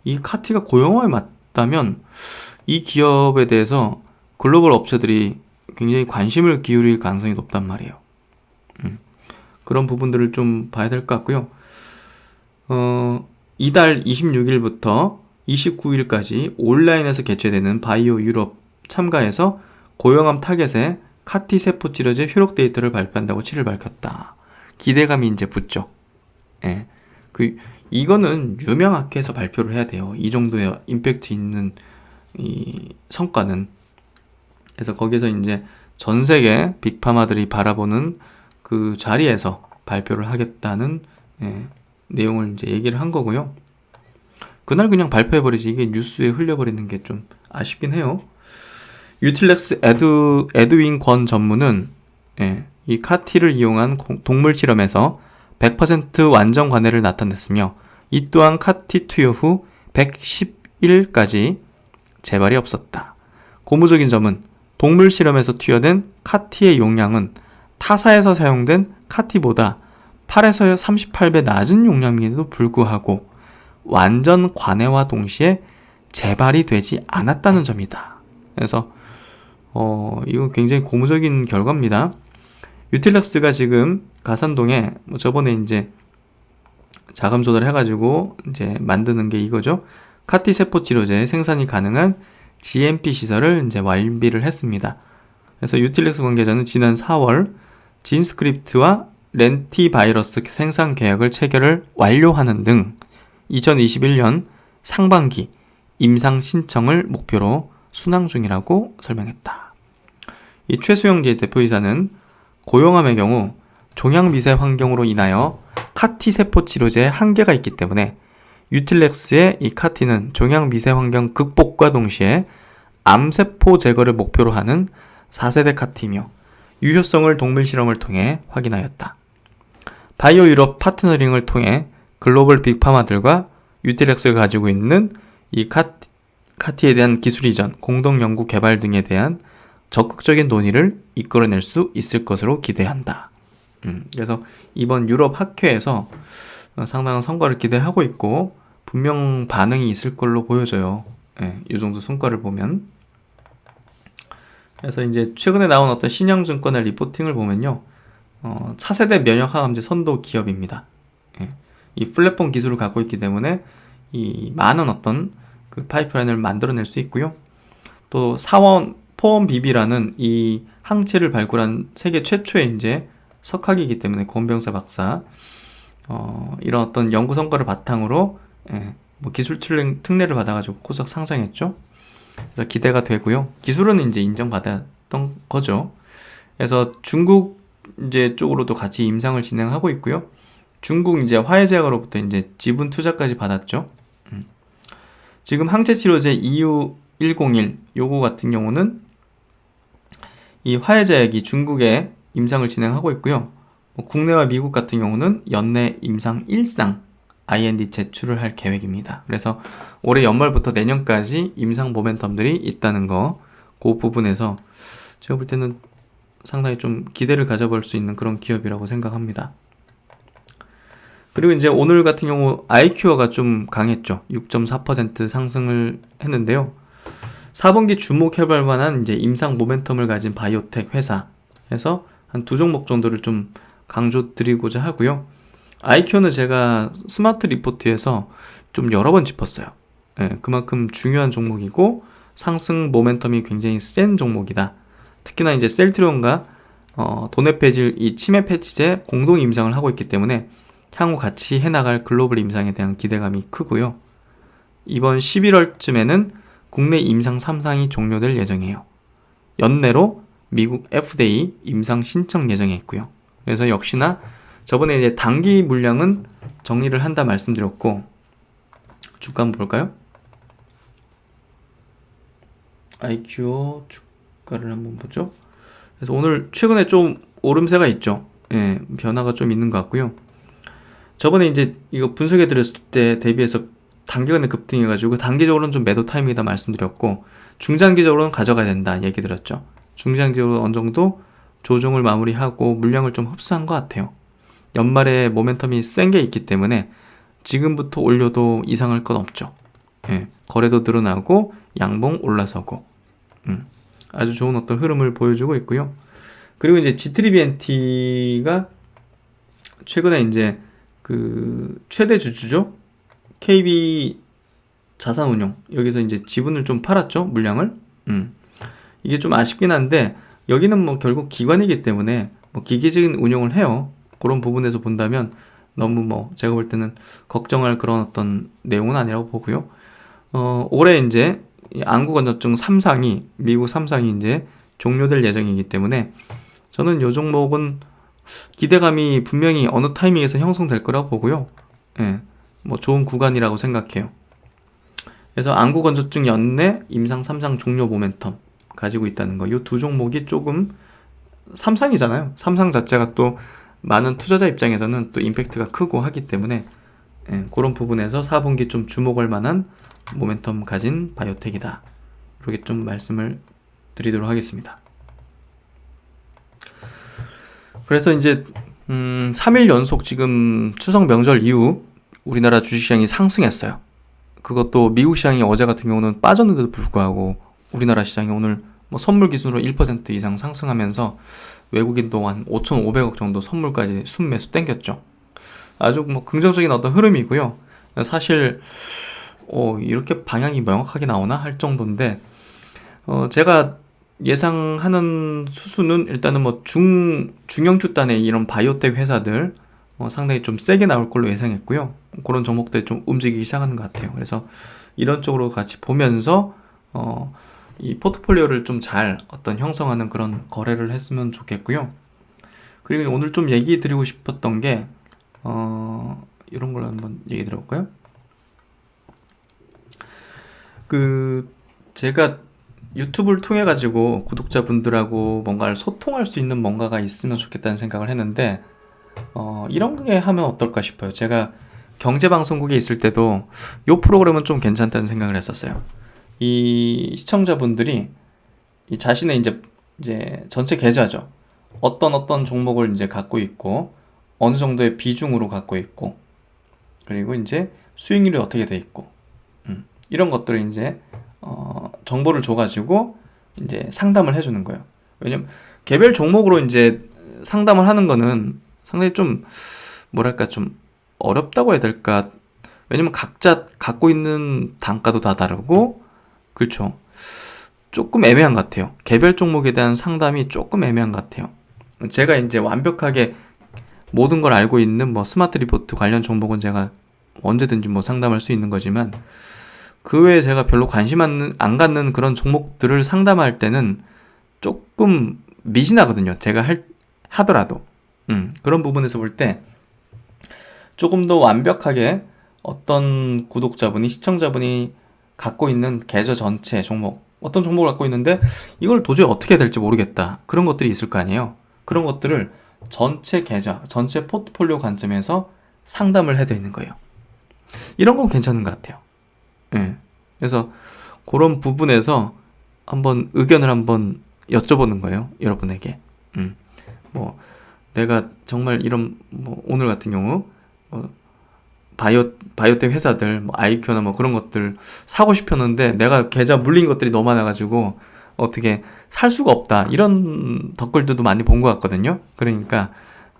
이 카티가 고용암에 맞다면 이 기업에 대해서 글로벌 업체들이 굉장히 관심을 기울일 가능성이 높단 말이에요. 그런 부분들을 좀 봐야 될 것 같고요. 이달 26일부터 29일까지 온라인에서 개최되는 바이오 유럽 참가해서 고용암 타겟에 카티 세포 치료제 효력 데이터를 발표한다고 7일 밝혔다. 기대감이 이제 붙죠. 이거는 유명하게해서 발표를 해야 돼요. 이 정도의 임팩트 있는 이 성과는. 그래서 거기서 이제 전 세계 빅파마들이 바라보는 그 자리에서 발표를 하겠다는 내용을 이제 얘기를 한 거고요. 그날 그냥 발표해버리지 이게 뉴스에 흘려버리는 게 좀 아쉽긴 해요. 유틸렉스 에드윈 권 전무는 이 카티를 이용한 동물 실험에서 100% 완전 관해를 나타냈으며 이 또한 카티 투여 후 110일까지 재발이 없었다. 고무적인 점은 동물 실험에서 투여된 카티의 용량은 타사에서 사용된 카티보다 8에서 38배 낮은 용량임에도 불구하고 완전 관해와 동시에 재발이 되지 않았다는 점이다. 그래서 이건 굉장히 고무적인 결과입니다. 유틸렉스가 지금 가산동에 저번에 이제 자금 조달해가지고 이제 만드는 게 이거죠. 카티 세포 치료제 생산이 가능한 GMP 시설을 이제 완비를 했습니다. 그래서 유틸렉스 관계자는 지난 4월 진스크립트와 렌티바이러스 생산 계약을 체결을 완료하는 등 2021년 상반기 임상 신청을 목표로 순항 중이라고 설명했다. 이 최수영재 대표이사는 고용암의 경우 종양 미세 환경으로 인하여 카티 세포 치료제에 한계가 있기 때문에 유틸렉스의 이 카티는 종양 미세 환경 극복과 동시에 암세포 제거를 목표로 하는 4세대 카티며 유효성을 동물 실험을 통해 확인하였다. 바이오 유럽 파트너링을 통해 글로벌 빅파마들과 유틸렉스가 가지고 있는 이 카티에 대한 기술 이전, 공동 연구 개발 등에 대한 적극적인 논의를 이끌어낼 수 있을 것으로 기대한다. 그래서 이번 유럽 학회에서 상당한 성과를 기대하고 있고 분명 반응이 있을 걸로 보여져요. 이 정도 성과를 보면. 그래서 이제 최근에 나온 어떤 신영증권의 리포팅을 보면요. 차세대 면역항암제 선도 기업입니다. 이 플랫폼 기술을 갖고 있기 때문에 이 많은 어떤 그 파이프라인을 만들어낼 수 있고요. 또 사원 포원 비비라는 이 항체를 발굴한 세계 최초의 이제 석학이기 때문에 권병세 박사 이런 어떤 연구 성과를 바탕으로 뭐 기술 특례를 받아가지고 코스닥 상장했죠. 그래서 기대가 되고요. 기술은 이제 인정받았던 거죠. 그래서 중국 이제 쪽으로도 같이 임상을 진행하고 있고요. 중국 이제 화해제약으로부터 이제 지분 투자까지 받았죠. 지금 항체 치료제 EU101 요거 같은 경우는 이 화해제약이 중국에 임상을 진행하고 있고요. 뭐 국내와 미국 같은 경우는 연내 임상 1상 IND 제출을 할 계획입니다. 그래서 올해 연말부터 내년까지 임상 모멘텀들이 있다는 거, 그 부분에서 제가 볼 때는 상당히 좀 기대를 가져볼 수 있는 그런 기업이라고 생각합니다. 그리고 이제 오늘 같은 경우 아이큐어가 좀 강했죠. 6.4% 상승을 했는데요. 4분기 주목해볼 만한 이제 임상 모멘텀을 가진 바이오텍 회사에서 한 두 종목 정도를 좀 강조드리고자 하고요. 아이큐어는 제가 스마트 리포트에서 좀 여러 번 짚었어요. 그만큼 중요한 종목이고 상승 모멘텀이 굉장히 센 종목이다. 특히나 이제 셀트리온과 도네 패질 이 치매 패치제 공동 임상을 하고 있기 때문에 향후 같이 해나갈 글로벌 임상에 대한 기대감이 크고요. 이번 11월쯤에는 국내 임상 3상이 종료될 예정이에요. 연내로 미국 FDA 임상 신청 예정에 있고요. 그래서 역시나 저번에 이제 단기 물량은 정리를 한다 말씀드렸고, 주가 한번 볼까요? 아이큐어 주가를 한번 보죠. 그래서 오늘 최근에 좀 오름세가 있죠. 변화가 좀 있는 것 같고요. 저번에 이제 이거 분석해 드렸을 때 대비해서 단기간에 급등해가지고 단기적으로는 좀 매도 타이밍이다 말씀드렸고, 중장기적으로는 가져가야 된다 얘기 드렸죠. 중장기적으로 어느 정도 조정을 마무리하고 물량을 좀 흡수한 것 같아요. 연말에 모멘텀이 센 게 있기 때문에 지금부터 올려도 이상할 건 없죠. 거래도 늘어나고 양봉 올라서고 아주 좋은 어떤 흐름을 보여주고 있고요. 그리고 이제 G3BNT가 최근에 이제 그 최대 주주죠. KB 자산운용 여기서 이제 지분을 좀 팔았죠. 물량을. 이게 좀 아쉽긴 한데 여기는 뭐 결국 기관이기 때문에 뭐 기계적인 운용을 해요. 그런 부분에서 본다면 너무 뭐 제가 볼 때는 걱정할 그런 어떤 내용은 아니라고 보고요. 올해 이제 안구건조증 3상이 미국 3상이 이제 종료될 예정이기 때문에 저는 이 종목은 기대감이 분명히 어느 타이밍에서 형성될 거라고 보고요. 뭐 좋은 구간이라고 생각해요. 그래서 안구건조증 연내 임상 3상 종료 모멘텀 가지고 있다는 거. 이 두 종목이 조금 3상이잖아요. 3상 자체가 또 많은 투자자 입장에서는 또 임팩트가 크고 하기 때문에 그런 부분에서 4분기 좀 주목할 만한 모멘텀 가진 바이오텍이다. 이렇게 좀 말씀을 드리도록 하겠습니다. 그래서 이제 3일 연속 지금 추석 명절 이후 우리나라 주식시장이 상승했어요. 그것도 미국 시장이 어제 같은 경우는 빠졌는데도 불구하고 우리나라 시장이 오늘 뭐 선물 기준으로 1% 이상 상승하면서 외국인 동안 5,500억 정도 선물까지 순매수 땡겼죠. 아주 뭐 긍정적인 어떤 흐름이고요. 사실 이렇게 방향이 명확하게 나오나 할 정도인데 제가 예상하는 수수는 일단은 뭐 중형주단의 이런 바이오텍 회사들 상당히 좀 세게 나올 걸로 예상했고요. 그런 종목들이 좀 움직이기 시작하는 것 같아요. 그래서 이런 쪽으로 같이 보면서 이 포트폴리오를 좀 잘 어떤 형성하는 그런 거래를 했으면 좋겠고요. 그리고 오늘 좀 얘기 드리고 싶었던 게 이런 걸 한번 얘기 드려볼까요? 제가 유튜브를 통해 가지고 구독자분들하고 뭔가를 소통할 수 있는 뭔가가 있으면 좋겠다는 생각을 했는데 이런 게 하면 어떨까 싶어요. 제가 경제방송국에 있을 때도 이 프로그램은 좀 괜찮다는 생각을 했었어요. 이 시청자분들이 이 자신의 이제 전체 계좌죠. 어떤 종목을 이제 갖고 있고 어느 정도의 비중으로 갖고 있고 그리고 이제 수익률이 어떻게 돼 있고 이런 것들을 이제 정보를 줘가지고 이제 상담을 해주는 거예요. 왜냐면 개별 종목으로 이제 상담을 하는 거는 상당히 좀 뭐랄까 좀 어렵다고 해야 될까? 왜냐면 각자 갖고 있는 단가도 다 다르고, 그렇죠. 조금 애매한 것 같아요. 개별 종목에 대한 상담이 조금 애매한 것 같아요. 제가 이제 완벽하게 모든 걸 알고 있는 뭐 스마트 리포트 관련 종목은 제가 언제든지 뭐 상담할 수 있는 거지만, 그 외에 제가 별로 관심 안 갖는 그런 종목들을 상담할 때는 조금 미진하거든요. 제가 하더라도. 그런 부분에서 볼 때 조금 더 완벽하게 어떤 구독자분이, 시청자분이 갖고 있는 계좌 전체 종목, 어떤 종목을 갖고 있는데 이걸 도저히 어떻게 해야 될지 모르겠다. 그런 것들이 있을 거 아니에요. 그런 것들을 전체 계좌, 전체 포트폴리오 관점에서 상담을 해드리는 거예요. 이런 건 괜찮은 것 같아요. 예. 그래서 그런 부분에서 한번 의견을 한번 여쭤보는 거예요. 여러분에게. 뭐 내가 정말 이런 뭐 오늘 같은 경우 뭐 바이오텍 회사들 뭐 아이큐나 뭐 그런 것들 사고 싶었는데 내가 계좌 물린 것들이 너무 많아가지고 어떻게 살 수가 없다, 이런 댓글들도 많이 본 것 같거든요. 그러니까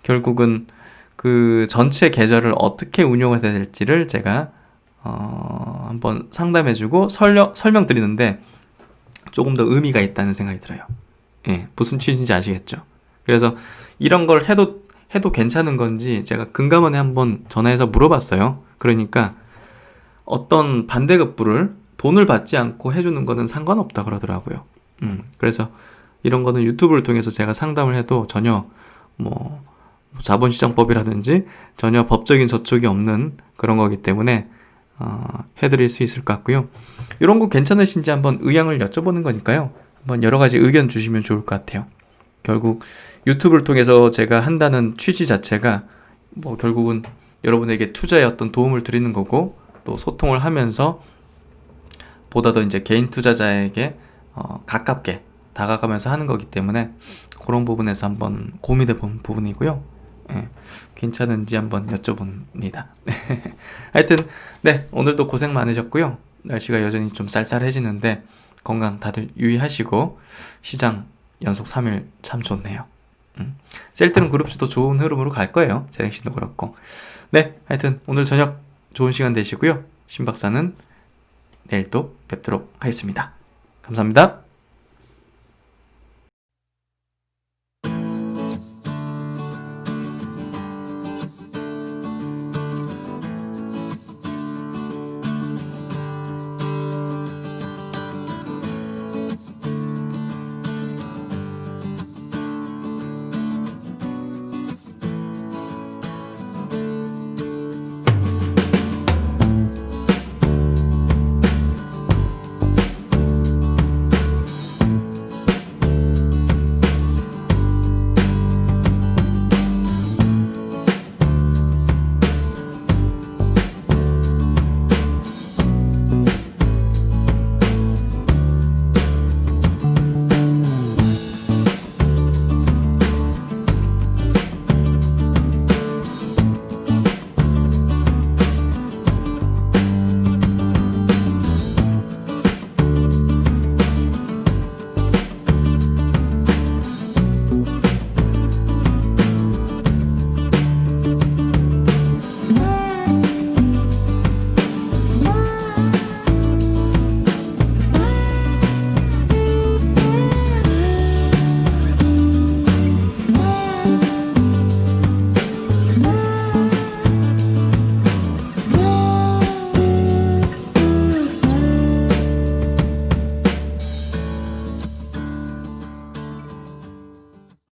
결국은 그 전체 계좌를 어떻게 운용해야 될지를 제가 한번 상담해주고 설명드리는데 조금 더 의미가 있다는 생각이 들어요. 예, 무슨 취지인지 아시겠죠? 그래서 이런 걸 해도 괜찮은 건지 제가 금감원에 한번 전화해서 물어봤어요. 그러니까 어떤 반대급부를 돈을 받지 않고 해주는 거는 상관없다 그러더라고요. 그래서 이런 거는 유튜브를 통해서 제가 상담을 해도 전혀 뭐 자본시장법이라든지 전혀 법적인 저촉이 없는 그런 거기 때문에 해드릴 수 있을 것 같고요. 이런 거 괜찮으신지 한번 의향을 여쭤보는 거니까요. 한번 여러 가지 의견 주시면 좋을 것 같아요. 결국 유튜브를 통해서 제가 한다는 취지 자체가 뭐 결국은 여러분에게 투자에 어떤 도움을 드리는 거고, 또 소통을 하면서 보다 더 이제 개인 투자자에게 가깝게 다가가면서 하는 거기 때문에 그런 부분에서 한번 고민해 본 부분이고요. 예, 괜찮은지 한번 여쭤봅니다. 하여튼 네, 오늘도 고생 많으셨고요. 날씨가 여전히 좀 쌀쌀해지는데 건강 다들 유의하시고, 시장 연속 3일 참 좋네요. 셀트름 그룹주도 좋은 흐름으로 갈 거예요. 재생신도 그렇고. 네, 하여튼 오늘 저녁 좋은 시간 되시고요. 신 박사는 내일 또 뵙도록 하겠습니다. 감사합니다.